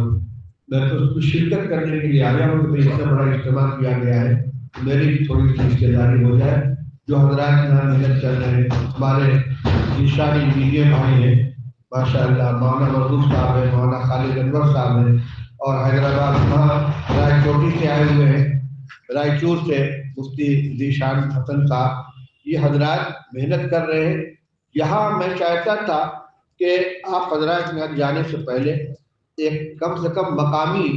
میں تو اس کو شرکت کرنے کے لیے آیا ہوں کہ اتنا بڑا اجتماع کیا گیا ہے، میری بھی تھوڑی سی رشتے داری ہو جائے۔ جو حضرات یہاں محنت کر رہے ہیں، ہمارے نشانی میڈیا بھائی ہیں ماشاء اللہ، مولانا مرغوب صاحب ہیں، مولانا خالد انور صاحب ہیں، اور حیدرآباد وہاں رائے چوٹی سے آئے ہوئے ہیں، رائچور سے مفتی ذیشان حسن صاحب، یہ حضرات محنت کر رہے ہیں۔ یہاں میں چاہتا تھا کہ آپ حضرات یہاں جانے سے پہلے ایک کم سے کم مقامی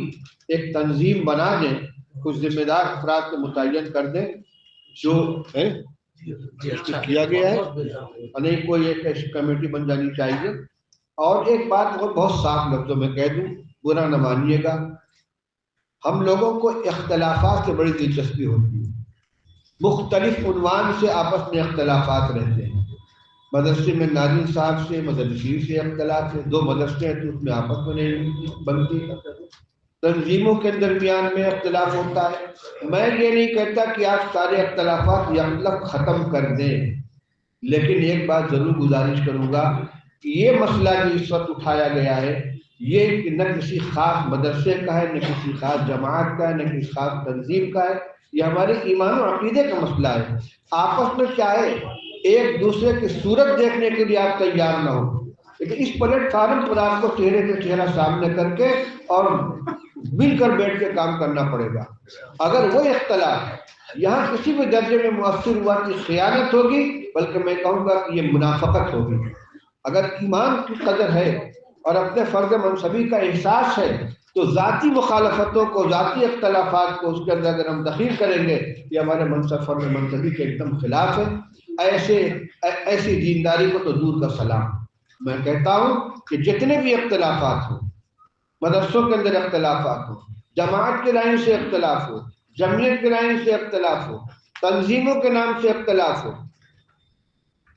ایک تنظیم بنا دیں، کچھ ذمہ دار افراد کو متعین کر دیں جو ہے کیا گیا ہے، نہیں کوئی ایک کمیٹی بن جانی چاہیے۔ اور ایک بات بہت صاف لفظوں میں کہہ دوں، برا نہ مانیے گا، ہم لوگوں کو اختلافات سے بڑی دلچسپی ہوتی ہے، مختلف عنوان سے آپس میں اختلافات رہتے ہیں۔ مدرسے میں ناظرین صاحب سے، مدرسین سے اختلاف ہے، دو مدرسے ہیں تو اس میں آپس میں نہیں بنتی، تنظیموں کے درمیان میں اختلاف ہوتا ہے۔ میں یہ نہیں کہتا کہ آپ سارے اختلافات یا مطلب ختم کر دیں، لیکن ایک بات ضرور گزارش کروں گا کہ یہ مسئلہ جو اس وقت اٹھایا گیا ہے یہ نہ کسی خاص مدرسے کا ہے، نہ کسی خاص جماعت کا ہے، نہ کسی خاص تنظیم کا ہے، یہ ہمارے ایمان و عقیدے کا مسئلہ ہے۔ آپس میں چاہے ایک دوسرے کی صورت دیکھنے کے لیے آپ تیار نہ ہو، لیکن اس پلیٹ فارم پر آپ کو چہرے سے چہرہ سامنے کر کے اور مل کر بیٹھ کے کام کرنا پڑے گا۔ اگر وہ اختلاف یہاں کسی بھی درجے میں مؤثر ہوا کہ خیانت ہوگی، بلکہ میں کہوں گا کہ یہ منافقت ہوگی۔ اگر ایمان کی قدر ہے اور اپنے فرض منصبی کا احساس ہے تو ذاتی مخالفتوں کو، ذاتی اختلافات کو اس کے اندر اگر ہم دخیل کریں گے، یہ ہمارے منصب فرض منصبی کے ایک دم خلاف ہے۔ ایسی دینداری کو تو دور کا سلام۔ میں کہتا ہوں کہ جتنے بھی اختلافات ہوں، مدرسوں کے اندر اختلافات ہو، جماعت کے لائن سے اختلاف ہو، جمعیت کے لائن سے اختلاف ہو، تنظیموں کے نام سے اختلاف ہو،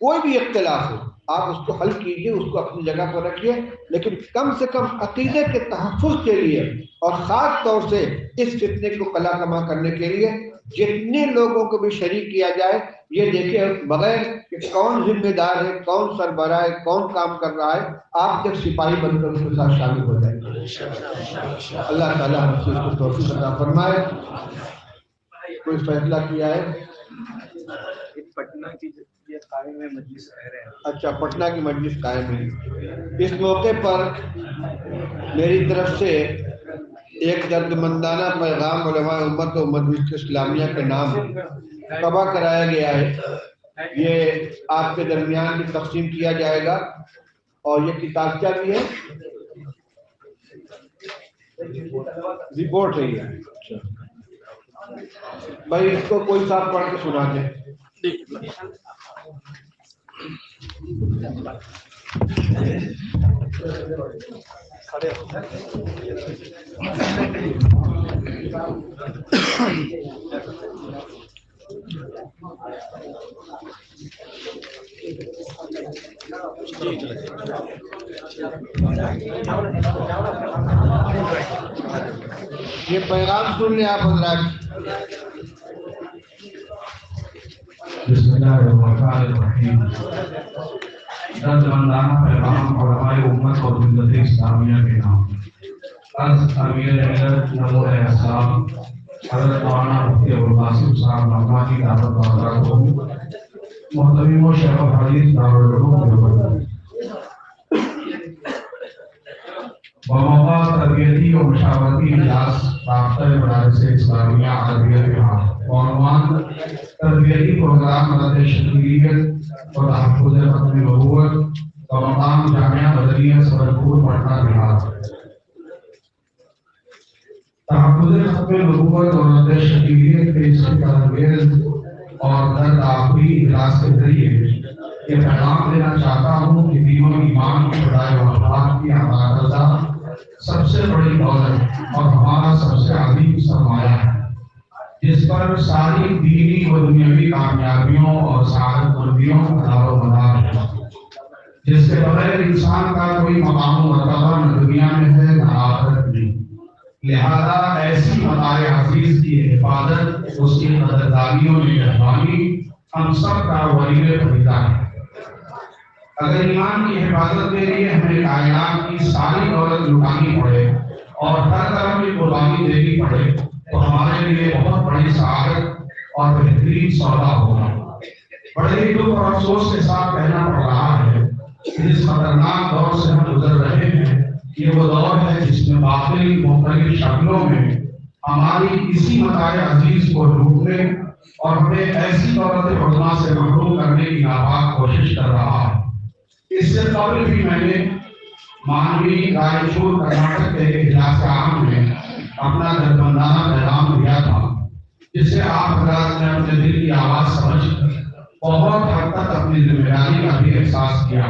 کوئی بھی اختلاف ہو، آپ اس کو حل کیجئے، اس کو اپنی جگہ پر رکھیے، لیکن کم سے کم عقیدے کے تحفظ کے لیے اور خاص طور سے اس فتنے کو قلع کما کرنے کے لیے جتنے لوگوں کو بھی شریک کیا جائے، یہ دیکھیں بغیر کہ کون ذمہ دار ہے، کون سربراہ ہے، کون کام کر رہا ہے، آپ جب سپاہی بن کر اس کے ساتھ شامل ہو جائیں گے۔ اللہ تعالیٰ ہم سے اس کو توفیق عطا فرمائے۔ کوئی فیصلہ کیا ہے؟ پٹنہ کی قائم ہے مجلس کہہ رہے ہیں۔ اچھا، پٹنہ کی مجلس قائم ہے۔ اس موقع پر میری طرف سے ایک دردمندانہ پیغام علماء امت و مجلس اسلامیہ کے نام طبع کرایا گیا ہے، یہ آپ کے درمیان بھی تقسیم کیا جائے گا، اور یہ کتابچہ بھی ہے، رپورٹ ہے یہ۔ بھائی اس کو کوئی صاحب پڑھ کے سنا دے۔ یہ پیغام سن لیں آپ حضرات۔ بسم اللہ الرحمن الرحیم۔ دردمندانہ پیغام علماء امت اور ملت اسلامیہ کے نام۔ از امیر ملت نمور اسلام حضرت مولانا مفتی ابوالقاسم صاحب نعمانی دعوت بازار کو محتمیم و شیخ الحدیث دارالعلوم دیوبند بموقع تربیتی و مشاورتی اجلاس رابطہ مدارس اسلامیہ عربیہ بہار عنوان تربیتی پروگرام مدد شکیلیت اور تحفظ ختم نبوت بمقام جامعہ مدنیہ سبلپور پٹنہ بہار۔ تحفظ ختم نبوت اور مدد شکیلیت کے اس تربیت اور درد آخری اجلاس کے ذریعے یہ پیغام دینا چاہتا ہوں کہ دین و ایمان کی بڑائی و اخلاق کی ہمارا رضا سب سے بڑی دولت اور ہمارا سب سے عظیم سرمایہ ہے، جس پر ساری دینی و دنیاوی کامیابیوں اور سعادت مندیوں کا دار و مدار ہے، جس کے بغیر انسان کا کوئی مقام و مرتبہ نہ دنیا میں ہے نہ آخرت میں۔ لہذا ایسی متاع عزیز کی حفاظت، اس کی قدردانی و نگہبانی ہم سب کا ولیل فریضہ ہے۔ اگر ایمان کی حفاظت کے لیے ہمیں کائنات کی ساری دولت لٹانی پڑے اور ہر طرح کی قربانی دینی پڑے تو ہمارے لیے بہت بڑی سعادت اور بہترین سودا ہوگا۔ بڑے ہی دکھ اور افسوس کے ساتھ کہنا پڑ رہا ہے کہ جس خطرناک دور سے ہم گزر رہے ہیں، یہ وہ دور ہے جس میں باطل مختلف شکلوں میں ہماری اسی متاع عزیز کو لوٹنے اور ہمیں ایسی دولت عظمیٰ سے محروم کرنے کی ناپاک کوشش کر رہا ہے۔ اس سے قبل بھی میں نے مانوی رائچور کرناٹک کے اجلاس عام میں اپنا دردمندانہ پیغام دیا تھا، جس سے آپ حضرات نے اپنے دل کی آواز سمجھ کر بہت حد تک اپنی ذمہ داری کا بھی احساس کیا۔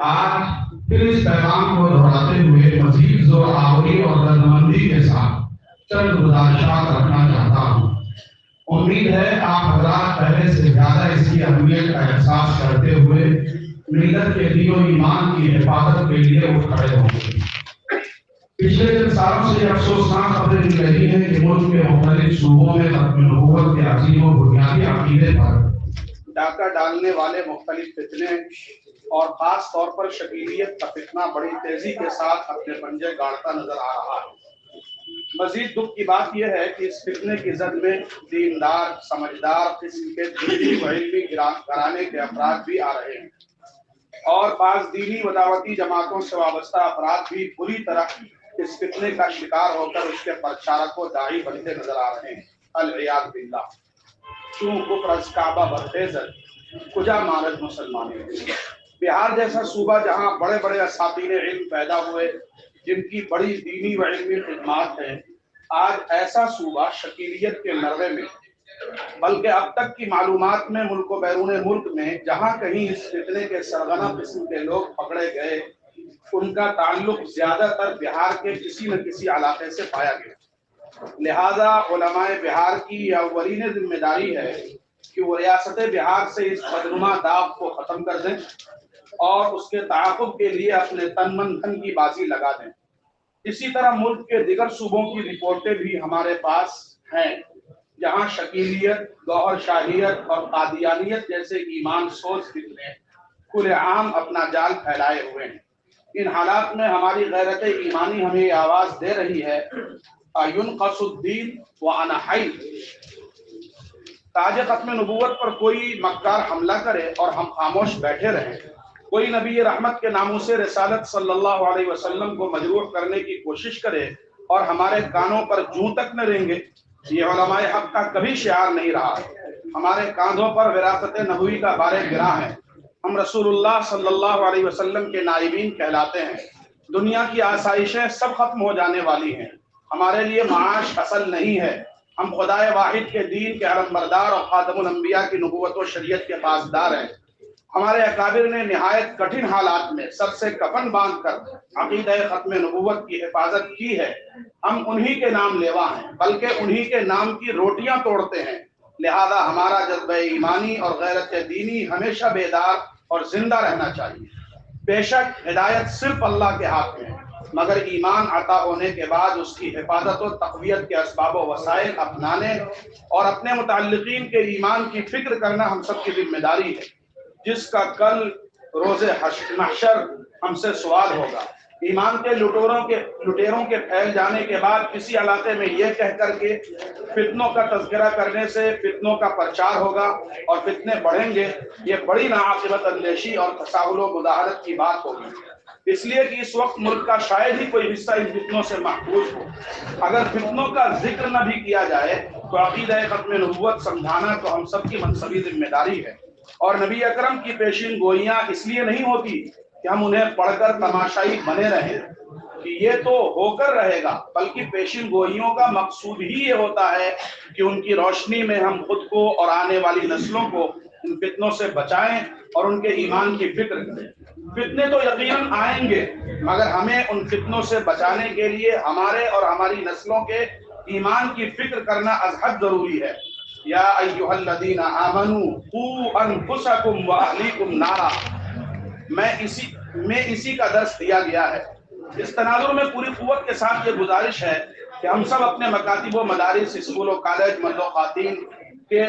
آج پھر اس پیغام کو دہراتے ہوئے مزید زور آوری اور دردمندی کے ساتھ چند گزارشات رکھنا چاہتا ہوں۔ امید ہے آپ حضرات پہلے سے زیادہ اس کی اہمیت کا احساس کرتے ہوئے ملت کے دین و ایمان کی حفاظت کے لیے اٹھ کھڑے ہوں گے۔ پچھلے چند سالوں سے افسوسناک خبریں مل رہی ہیں کہ ملک کے مختلف صوبوں میں ختم نبوت کے عظیم و بنیادی عقیدے پر ڈاکہ ڈالنے والے مختلف فتنے اور خاص طور پر شکیلیت کا فتنہ بڑی تیزی کے ساتھ اپنے پنجے گاڑتا نظر آ رہا ہے۔ مزید دکھ کی بات یہ ہے کہ اس فتنے کی زد میں دیندار، سمجھدار قسم کے دینی و علمی گھرانے کے افراد بھی آ رہے ہیں، اور بعض دینی و دعوتی جماعتوں سے وابستہ افراد بھی بری طرح اس فتنے کا شکار ہو کر اس کے پرچارک و داعی بنتے نظر آ رہے ہیں۔ العیاذ باللہ چون کفر از کعبہ برخیزد کجا مارد مسلمانی. بہار جیسا صوبہ جہاں بڑے بڑے اساتذہ علم پیدا ہوئے جن کی بڑی دینی و علمی خدمات ہیں، آج ایسا صوبہ شکیلیت کے نروے میں، بلکہ اب تک کی معلومات میں ملک و بیرون ملک میں جہاں کہیں اس فتنے کے سرغنہ قسم کے لوگ پکڑے گئے ان کا تعلق زیادہ تر بہار کے کسی نہ کسی علاقے سے پایا گیا. لہذا علماء بہار کی یہ اولین ذمہ داری ہے کہ وہ ریاست بہار سے اس بدنما داغ کو ختم کر دیں اور اس کے تعاقب کے لیے اپنے تن من دھن کی بازی لگا دیں. اسی طرح ملک کے دیگر صوبوں کی رپورٹیں بھی ہمارے پاس ہیں جہاں شکیلیت، گوہر شاہیت اور قادیانیت جیسے ایمان سوز فتنے کھلے عام اپنا جال پھیلائے ہوئے ہیں. ان حالات میں ہماری غیرت ایمانی ہمیں یہ آواز دے رہی ہے ينقص الدین وانا حی. تاج ختم نبوت پر کوئی مکار حملہ کرے اور ہم خاموش بیٹھے رہیں، کوئی نبی رحمت کے ناموس رسالت صلی اللہ علیہ وسلم کو مجروح کرنے کی کوشش کرے اور ہمارے کانوں پر جوں تک نہ رینگے، یہ علماء حق کا کبھی شعار نہیں رہا. ہمارے کاندھوں پر وراثت نبوی کا بار گراں ہے. ہم رسول اللہ صلی اللہ علیہ وسلم کے نائبین کہلاتے ہیں. دنیا کی آسائشیں سب ختم ہو جانے والی ہیں، ہمارے لیے معاش اصل نہیں ہے. ہم خدائے واحد کے دین کے علمبردار اور خاتم الانبیاء کی نبوت و شریعت کے پاسدار ہیں. ہمارے اکابر نے نہایت کٹھن حالات میں سر سے کفن باندھ کر عقیدہ ختم نبوت کی حفاظت کی ہے. ہم انہی کے نام لیوا ہیں، بلکہ انہی کے نام کی روٹیاں توڑتے ہیں. لہذا ہمارا جذبہ ایمانی اور غیرت دینی ہمیشہ بیدار اور زندہ رہنا چاہیے. بے شک ہدایت صرف اللہ کے ہاتھ میں ہے، مگر ایمان عطا ہونے کے بعد اس کی حفاظت و تقویت کے اسباب و وسائل اپنانے اور اپنے متعلقین کے ایمان کی فکر کرنا ہم سب کی ذمہ داری ہے، جس کا کل روز محشر ہم سے سوال ہوگا. ایمان کے لٹیروں کے پھیل جانے کے بعد کسی علاقے میں یہ کہہ کر کے فتنوں کا تذکرہ کرنے سے فتنوں کا پرچار ہوگا اور فتنے بڑھیں گے، یہ بڑی ناعاقبت اندیشی اور تساہل و مداہنت کی بات ہوگی. اس لیے کہ اس وقت ملک کا شاید ہی کوئی حصہ ان فتنوں سے محفوظ ہو. اگر فتنوں کا ذکر نہ بھی کیا جائے تو عقیدہ ختم نبوت سمجھانا تو ہم سب کی منصبی ذمہ داری ہے. اور نبی اکرم کی پیشین گوئیاں اس لیے نہیں ہوتی کہ ہم انہیں پڑھ کر تماشائی بنے رہیں کہ یہ تو ہو کر رہے گا، بلکہ پیشین گوئیوں کا مقصود ہی یہ ہوتا ہے کہ ان کی روشنی میں ہم خود کو اور آنے والی نسلوں کو ان فتنوں سے بچائیں اور ان کے ایمان کی فکر کریں. فتنے تو یقیناً آئیں گے، مگر ہمیں ان فتنوں سے بچانے کے لیے ہمارے اور ہماری نسلوں کے ایمان کی فکر کرنا از حد ضروری ہے. یا ایھا الذین آمنوا قوا انفسکم واہلیکم نارا. میں اسی کا درس دیا گیا ہے. اس تناظر میں پوری قوت کے ساتھ یہ گزارش ہے کہ ہم سب اپنے مکاتب و مدارس، اسکول و کالج، مرد و خواتین کے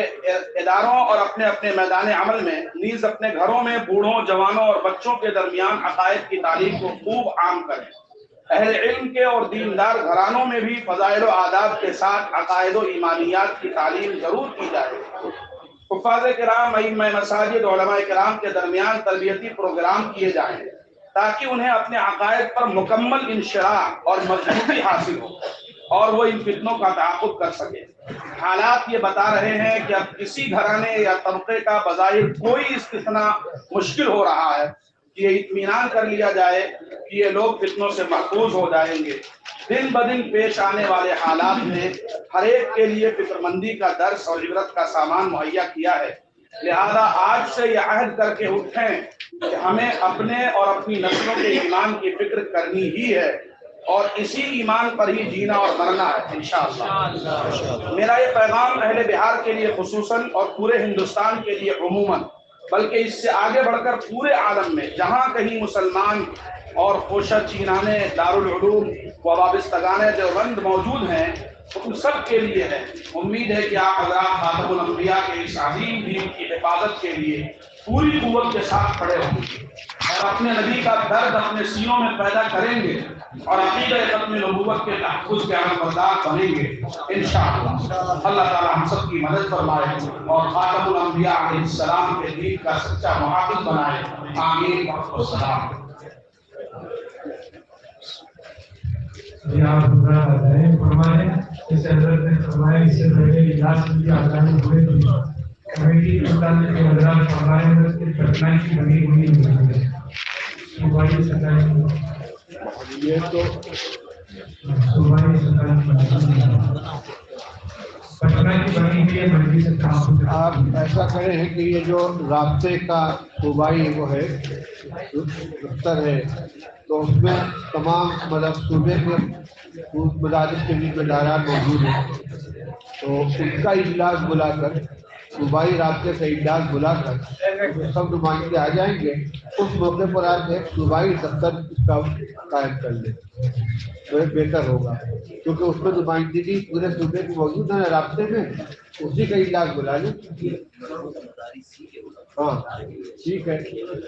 اداروں اور اپنے اپنے میدان عمل میں، نیز اپنے گھروں میں بوڑھوں، جوانوں اور بچوں کے درمیان عقائد کی تعلیم کو خوب عام کریں. اہل علم کے اور دیندار گھرانوں میں بھی فضائل و آداب کے ساتھ عقائد و ایمانیات کی تعلیم ضرور کی جائے. حفاظ کرام، ائمہ مساجد، علماء کرام کے درمیان تربیتی پروگرام کیے جائیں تاکہ انہیں اپنے عقائد پر مکمل انشراح اور مضبوطی حاصل ہو اور وہ ان فتنوں کا تعاقب کر سکے. حالات یہ بتا رہے ہیں کہ اب کسی گھرانے یا طبقے کا بظاہر کوئی استثناء مشکل ہو رہا ہے کہ یہ اطمینان کر لیا جائے کہ یہ لوگ فتنوں سے محفوظ ہو جائیں گے. دن بدن پیش آنے والے حالات نے ہر ایک کے لیے فکر مندی کا درس اور عبرت کا سامان مہیا کیا ہے. لہذا آج سے یہ عہد کر کے اٹھیں کہ ہمیں اپنے اور اپنی نسلوں کے ایمان کی فکر کرنی ہی ہے اور اسی ایمان پر ہی جینا اور مرنا ہے انشاءاللہ. میرا یہ پیغام اہل بہار کے لیے خصوصاً اور پورے ہندوستان کے لیے عموماً، بلکہ اس سے آگے بڑھ کر پورے عالم میں جہاں کہیں مسلمان اور خوشہ چینانے دارالعلوم و وابستگان دیوبند موجود ہیں ان سب کے لیے ہے. امید ہے کہ آپ حضرات خاتم الانبیاء کے اس عظیم دین کی حفاظت کے لیے پوری قوت کے ساتھ کھڑے ہوں گے اور اپنے نبی کا درد اپنے سینوں میں پیدا کریں گے اور عقیدہ ختم نبوت کے تحفظ کے علمبردار بنیں گے انشاءاللہ. اللہ تعالی ہم سب کی مدد فرمائے اور خاتم الانبیاء علیہ السلام کے دین کا سچا محافظ بنائے. آمین والسلام. آپ فرمائیں جیسے حضرت نے فرمایا اس سے پہلے اجلاس کی آزادی ہوئے تھے کمیٹی کے مطابق حضرات فرمائے حضرت کی کٹھنائی کی بنی ہوئی ہے صوبائی سطح یہ تو صوبائی سطح پٹنہ کی بنی ہوئی ہے مجلس سے آپ ایسا کریں ہیں کہ یہ جو رابطے کا صوبائی وہ ہے دفتر ہے تو اس میں تمام مطلب صوبے کے مدارس کے ذمہ داران موجود ہیں تو ان کا اجلاس بلا کر صوبائی رابطے کا اجلاس بلا کر سب نمائندے آ جائیں گے اس موقع پر آج ایک صوبائی دفتر اس کا قائم کر لیں تو بہتر ہوگا کیونکہ اس میں نمائندگی پورے صوبے کی موجود ہے رابطے میں اسی کا اجلاس بلا لیں ہاں ٹھیک ہے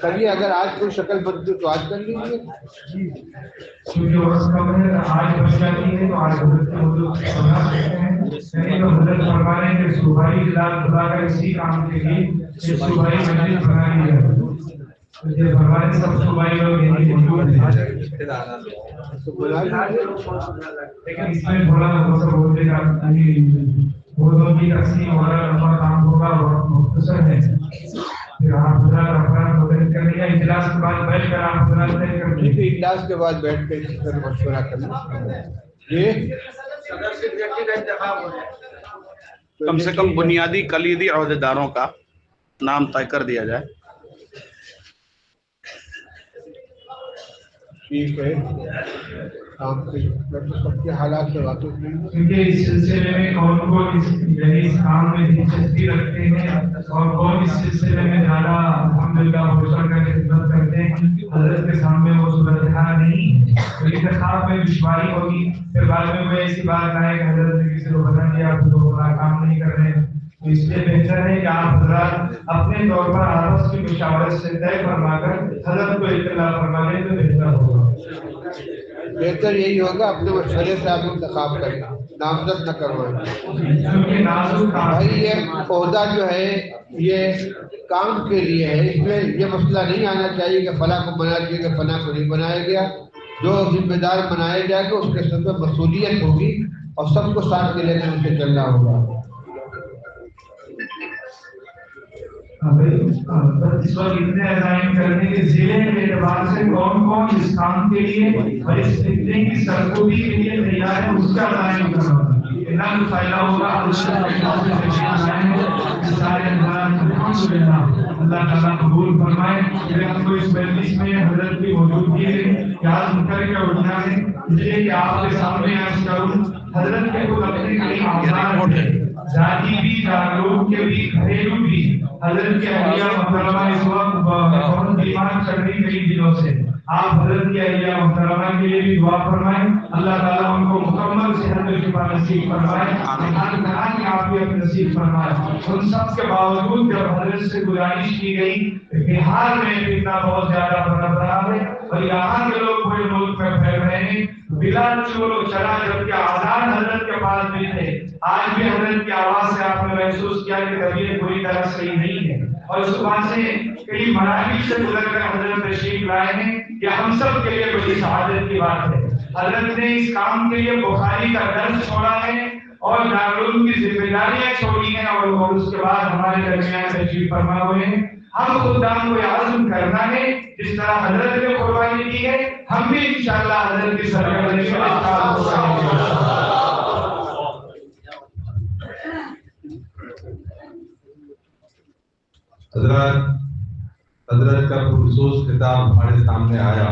کریے اگر آج کوئی شکل بنتی تو آج کر لیجیے کیونکہ وقت کم ہے آج بچ جاتی ہے تو آج حضرت کے حضور سے سنا سکتے ہیں یعنی تو حضرت فرما رہے ہیں کہ صوبائی اجلاس بلا کر اسی کام کے لیے یہ صوبائی مجلس بنائی ہے یہ فرمانے سب صوبائی لوگ یہی موجود ہیں لیکن اس میں تھوڑا بہت بولنے کا بودوں کی تقسیم ہو رہا لمبا کام ہوگا بہت مختصر ہے پھر آپ حضرات افراد مدد کر لیا اجلاس کے بعد بیٹھ کر آپ حضرات طے کر لیجیے اجلاس کے بعد بیٹھ کے مشورہ کرنا یہ کم سے کم بنیادی کلیدی عہدیداروں کا نام طے کر دیا جائے ٹھیک ہے سب کے حالات سے واقف نہیں کیونکہ اس سلسلے میں کون کون اس کام میں دلچسپی رکھتے ہیں اور کون اس سلسلے میں زیادہ الحمدللہ بڑھ کر خدمت کرتے ہیں حضرت کے سامنے وہ صورتحال نہیں ہے انتخاب میں دشواری ہوگی پھر بعد میں کوئی ایسی بات آئے کہ حضرت نے کسی کو بتا دیا آپ لوگ کام نہیں کر رہے ہیں تو اس لیے بہتر ہے کہ آپ حضرات اپنے طور پر آپس کی مشاورت سے طے فرما کر حضرت کو اطلاع فرما دیں تو بہتر ہوگا بہتر یہی ہوگا اپنے مشورے سے آپ انتخاب کریں نامزد نہ کروائیں بھائی یہ عہدہ جو ہے یہ کام کے لیے ہے اس میں یہ مسئلہ نہیں آنا چاہیے کہ فلاں کو بنا دیا کہ فلاں کو نہیں بنایا گیا جو ذمہ دار بنایا جائے گا اس کے سب میں مسئولیت ہوگی اور سب کو ساتھ میں لے کر اسے چلنا ہوگا اس وقت اتنے ازائن کرنے کے ضلع کے اعتبار سے کون کون اس کام کے لیے اور اس خطے کی سرکوبی کے لیے تیار ہے اس کا ازائن کرنا اتنا تو فائدہ ہوگا اللہ تعالیٰ قبول فرمائے کہ ہم کو اس مجلس میں حضرت کی موجودگی یاد کر کے اٹھنا ہے اس لیے کہ آپ کے سامنے عرض کروں حضرت کے خود اپنے کئی آزاد ہیں ذاتی بھی دارالعلوم کے بھی گھریلو بھی حضرت کے اہلیہ محترمہ اس وقت بہت بیمار چل رہی کئی دنوں سے آپ حضرت کی اہلیہ محترمہ کے لیے بھی دعا فرمائیں اللہ تعالیٰ ان کو مکمل صحت و شفا نصیب فرمائے ہر طرح کی عافیت نصیب فرمائے ان سب کے باوجود جب حضرت سے گزارش کی گئی بہار میں فتنہ بہت زیادہ پنپ رہا ہے اور یہاں کے لوگ پورے ملک میں پھیل رہے ہیں بلا چور چلا جبکہ آزاد حضرت کے پاس بھی تھے آج بھی حضرت کی آواز سے آپ نے محسوس کیا کہ طبیعت پوری طرح صحیح نہیں ہے اور اس کے بعد سے کئی مراحل سے گزر کر حضرت تشریف لائے ہیں یہ ہم سب کے لیے بڑی سعادت کی بات ہے حضرت نے اس کام کے لیے بخاری کا درس چھوڑا ہے اور دارالعلوم کی ذمہ داریاں چھوڑی ہیں اور اس کے بعد ہمارے درمیان تشریف فرما ہوئے ہیں ہم خوددان کو عزم کرنا ہے جس طرح حضرت نے قربانی دی ہے ہم بھی انشاءاللہ حضرت کی سرگردانی میں اشتراک کریں حضرت کا خصوص خطاب ہمارے سامنے آیا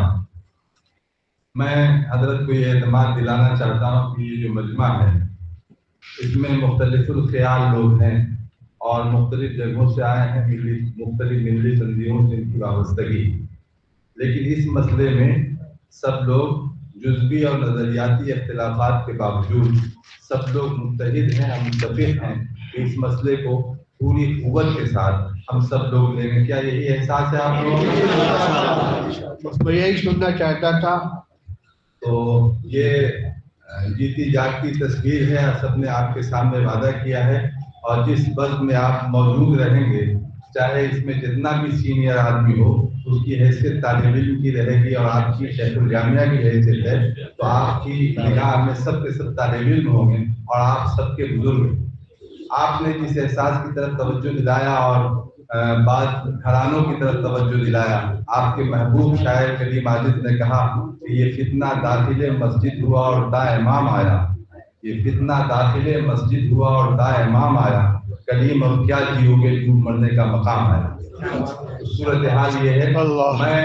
میں حضرت کو یہ اعتماد دلانا چاہتا ہوں کہ یہ جو مجمع ہے اس میں مختلف الخیال لوگ ہیں اور مختلف جگہوں سے آئے ہیں مختلف ملی تنظیموں سے ان کی وابستگی لیکن اس مسئلے میں سب لوگ جزوی اور نظریاتی اختلافات کے باوجود سب لوگ متحد ہیں اور متفق ہیں کہ اس مسئلے کو پوری قوت کے ساتھ ہم سب لوگ لیں گے کیا یہی احساس ہے آپ لوگوں میں یہی سننا چاہتا تھا تو یہ جیتی جاگتی تصویر ہے سب نے آپ کے سامنے وعدہ کیا ہے اور جس بلد میں آپ موجود رہیں گے چاہے اس میں جتنا بھی سینئر آدمی ہو اس کی حیثیت طالب علم کی رہے گی اور آپ کی شیخ الجامعہ کی حیثیت ہے تو آپ کی نگاہ میں سب کے سب طالب علم ہوں گے اور آپ سب کے بزرگ ہیں۔ آپ نے جس احساس کی طرف توجہ دلایا اور بعض گھرانوں کی طرف توجہ دلایا، آپ کے محبوب شاعر کلیم ماجد نے کہا کہ یہ فتنہ داخل مسجد ہوا اور دا امام آیا، یہ فتنہ داخل مسجد ہوا اور دا امام آیا، کلیم اور کیا جیو گے ڈوب مرنے کا مقام آیا۔ صورتحال یہ ہے، میں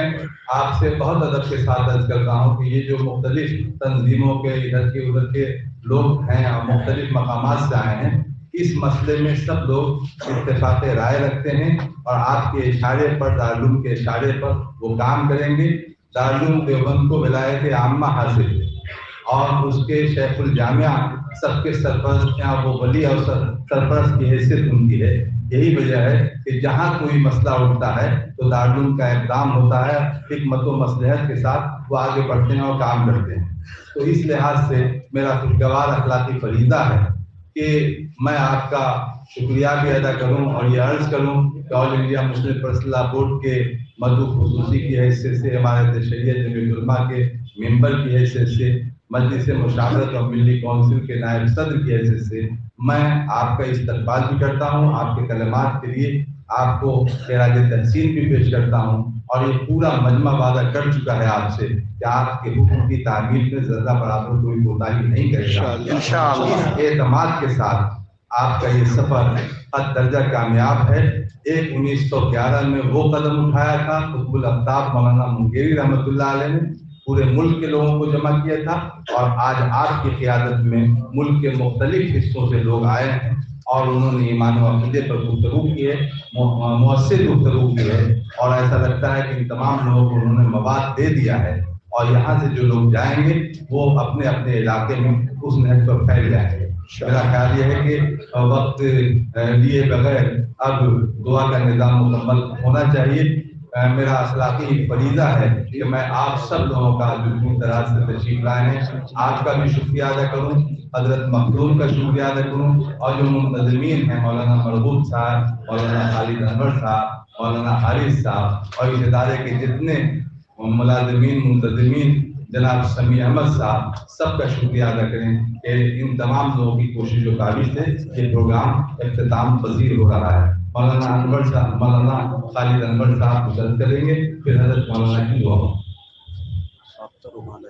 آپ سے بہت ادب کے ساتھ عرض کرتا ہوں کہ یہ جو مختلف تنظیموں کے ادھر کے ادھر کے لوگ ہیں اور مختلف مقامات سے آئے ہیں، اس مسئلے میں سب لوگ اتفاق رائے رکھتے ہیں اور آپ کے اشارے پر، دارالعلوم کے اشارے پر وہ کام کریں گے۔ دارالعلوم دیوبند کو ولایت عامہ حاصل ہے اور اس کے شیخ الجامعہ سب کے سرپرست ہیں، وہ ولی اور سرپرست کی حیثیت ان کی ہے۔ یہی وجہ ہے کہ جہاں کوئی مسئلہ اٹھتا ہے تو دارالعلوم کا اقدام ہوتا ہے، حکمت و مصلحت کے ساتھ وہ آگے بڑھتے ہیں اور کام کرتے ہیں۔ تو اس لحاظ سے میرا خوشگوار اخلاقی فریضہ ہے کہ میں آپ کا شکریہ بھی ادا کروں اور یہ عرض کروں کہ آل انڈیا مسلم پرسنل لا بورڈ کے مدعو خصوصی کی حیثیت سے، ہمارے شریعت جمعیت علماء کے ممبر کی حیثیت سے، مجلس مشاورت اور ملی کونسل کے نائب صدر کی حیثیت سے میں آپ کا استقبال بھی کرتا ہوں، آپ کے کلمات کے لیے آپ کو خراج تحسین بھی پیش کرتا ہوں، اور یہ پورا مجمع وعدہ کر چکا ہے آپ سے کہ آپ کے حکم کی تعمیل میں ذرہ برابر کوئی کوتاہی نہیں کرے گا انشاءاللہ۔ اس اعتماد کے ساتھ آپ کا یہ سفر قد درجہ کامیاب ہے۔ 1911 میں وہ قدم اٹھایا تھا قطب الافطاب مولانا منگیری رحمۃ اللہ علیہ نے، پورے ملک کے لوگوں کو جمع کیا تھا، اور آج آپ کی قیادت میں ملک کے مختلف حصوں سے لوگ آئے ہیں اور انہوں نے ایمان و عقیدے پر گفتگو کی ہے، مؤثر گفتگو کی ہے، اور ایسا لگتا ہے کہ ان تمام لوگوں کو انہوں نے مواد دے دیا ہے، اور یہاں سے جو لوگ جائیں گے وہ اپنے اپنے علاقے میں اس نہج پر پھیل جائیں گے۔ میرا خیال یہ ہے کہ وقت لیے بغیر اب دعا کا نظام مکمل ہونا چاہیے۔ میرا اخلاقی فریضہ ہے کہ میں آپ سب لوگوں کا جو دور دراز سے تشریف لائے ہیں آپ کا بھی شکریہ ادا کروں، حضرت مخدوم کا شکریہ ادا کروں، اور جو منتظمین ہیں مولانا مرغوب صاحب، مولانا خالد انور صاحب، مولانا حارث صاحب، اور اس ادارے کے جتنے ملازمین منتظمین، جناب سمیع احمد صاحب، سب کا شکریہ ادا کریں کہ ان تمام لوگوں کی کوشش و کاوش سے یہ پروگرام اختتام پذیر ہو رہا ہے۔ مولانا انور صاحب، مولانا خالد انور صاحب گزر کریں گے، پھر حضرت مولانا کی دعا۔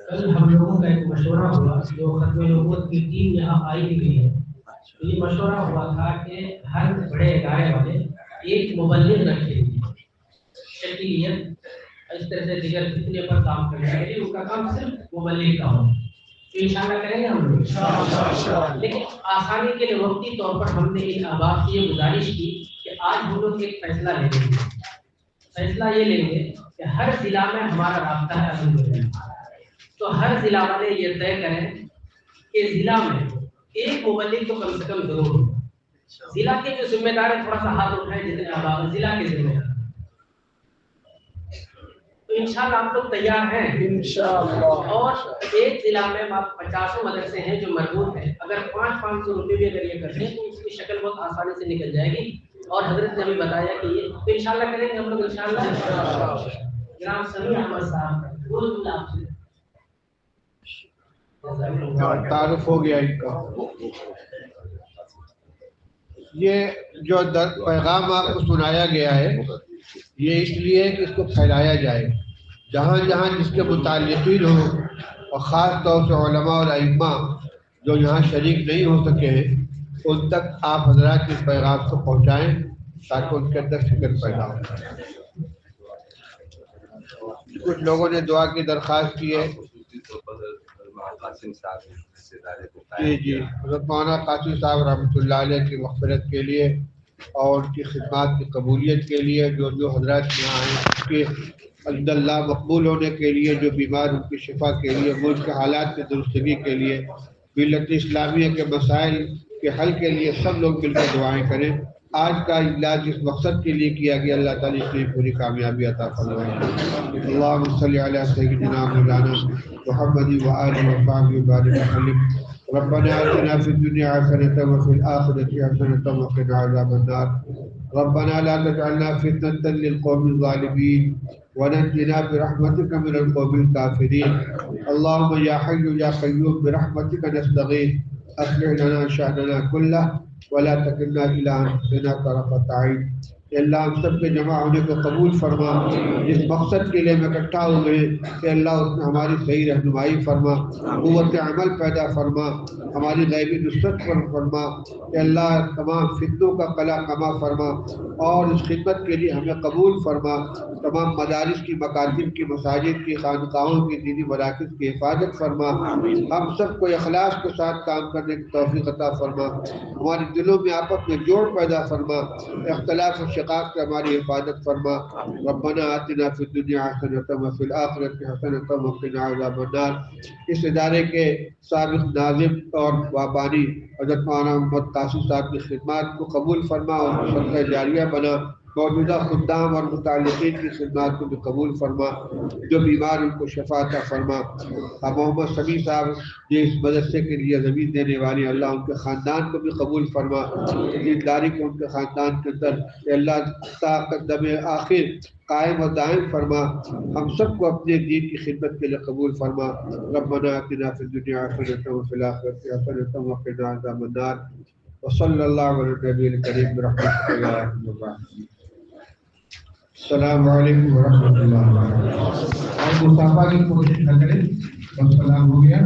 کل ہم لوگوں کا ایک مشورہ ہوا، جو ختم نبوت کی ٹیم یہاں آئی ہوئی ہے، تو یہ مشورہ ہوا تھا کہ ہر بڑے ادارے والے ایک مبلغ رکھیں، شکیلیت اس طرح سے دیگر فتنے پر کام کرنے کے لیے ان کا کام صرف مبلغ کا ہو، تو انشاءاللہ کریں گے ہم لوگ۔ لیکن آسانی کے لیے وقتی طور پر ہم نے ان احباب سے یہ گزارش کی کہ آج ہم لوگ ایک فیصلہ لیں گے، فیصلہ یہ لیں گے کہ ہر ضلع میں ہمارا رابطہ ہے الحمدللہ، تو ہر ضلع والے یہ طے کریں کہ ضلع میں ایک مبلغ تو کم سے کم ضرور ہو۔ ضلع کے جو ذمہ دار ہیں تھوڑا سا ہاتھ اٹھائیں، جتنے احباب ضلع کے ذمہ دار، تو انشاءاللہ آپ لوگ تیار ہیں انشاءاللہ۔ اور ایک ضلع میں 50 مدرسے ہیں جو مربوط ہیں، اگر 500 روپے بھی اگر یہ کرتے ہیں تو اس کی شکل بہت آسانی سے نکل جائے گی، اور حضرت نے ابھی بتایا کہ یہ تو انشاءاللہ کریں گے ہم لوگ انشاءاللہ۔ جناب سمیع احمد صاحب بول آپ سے تعارف ہو گیا ان کا۔ یہ جو پیغام آپ کو سنایا گیا ہے یہ اس لیے کہ اس کو پھیلایا جائے، جہاں جہاں جس کے متعلقین ہوں، اور خاص طور سے علماء اور ائمہ جو یہاں شریک نہیں ہو سکے ہیں ان تک آپ حضرات اس پیغام کو پہنچائیں تاکہ ان کے اندر فکر پیدا ہو۔ کچھ لوگوں نے دعا کی درخواست کی ہے۔ جی حضرت مولانا قاسم صاحب رحمۃ اللہ علیہ کی مغفرت کے لیے اور ان کی خدمات کی قبولیت کے لیے، جو حضرات یہاں ہیں اس کے عند اللہ مقبول ہونے کے لیے، جو بیمار ان کی شفا کے لیے، ملک کے حالات کی درستگی کے لیے، ملت اسلامیہ کے مسائل کے حل کے لیے سب لوگ مل کر دعائیں کریں۔ آج کا اجلاس جس مقصد کے لیے کیا گیا اللہ تعالیٰ اس لیے پوری کامیابی عطا فرمائے۔ اللہم صلی علی سیدنا مولانا محمد وآلہ وصحبہ وبارک وسلم۔ ربنا آتنا فی الدنیا حسنۃ وفی الآخرۃ حسنۃ وقنا عذاب النار۔ ربنا لا تجعلنا فتنة للقوم الظالمین ونجنا برحمتك من القوم الكافرين اللهم يا حي يا قيوم برحمتك نستغيث اصلح لنا شأننا كله ولا تكلنا إلى أنفسنا طرفة عين. کہ اللہ ہم سب کے جمع ہونے کو قبول فرما، جس مقصد کے لیے ہم اکٹھا ہوئے کہ اللہ اس میں ہماری صحیح رہنمائی فرما، قوت عمل پیدا فرما، ہماری غیبی نصرت فرما کہ اللہ تمام فتنوں کا قلع کما فرما اور اس خدمت کے لیے ہمیں قبول فرما. تمام مدارس کی، مکاتب کی، مساجد کی، خانقاہوں کی، دینی مراکز کی حفاظت فرما. ہم سب کو اخلاص کے ساتھ کام کرنے کی توفیق عطا فرما. ہمارے دلوں میں آپس میں جوڑ پیدا فرما، اختلاف و شقاق سے ہماری حفاظت فرما. ربنا آتنا فی الدنیا حسنۃ وفی الآخرۃ حسنۃ وقنا عذاب النار. اس ادارے کے سابق ناظم اور بانی حضرت مولانا محمد قاسم صاحب کی خدمات کو قبول فرما اور صدقہ جاریہ بنا. موجودہ خدام اور متعلقین کی خدمات کو بھی قبول فرما. جو بیمار ان کو شفا عطا فرما. محمد سمیع صاحب جو اس مدرسے کے لیے زمین دینے والے، اللہ ان کے خاندان کو بھی قبول فرما. دینداری کو ان کے خاندان کے اندر کہ اللہ تا قدم آخر قائم و دائم فرما. ہم سب کو اپنے دین کی خدمت کے لیے قبول فرما. ربنا آتنا فی الدنیا حسنۃ وفی الآخرۃ حسنۃ وقنا عذاب النار. وصلی اللہ علی النبی الکریم برحمتہ یا ارحم الراحمین. السلام علیکم ورحمۃ اللہ وبرکاتہ. اور مصافحہ کی کوشش نہ کریں. السلام ہو گیا.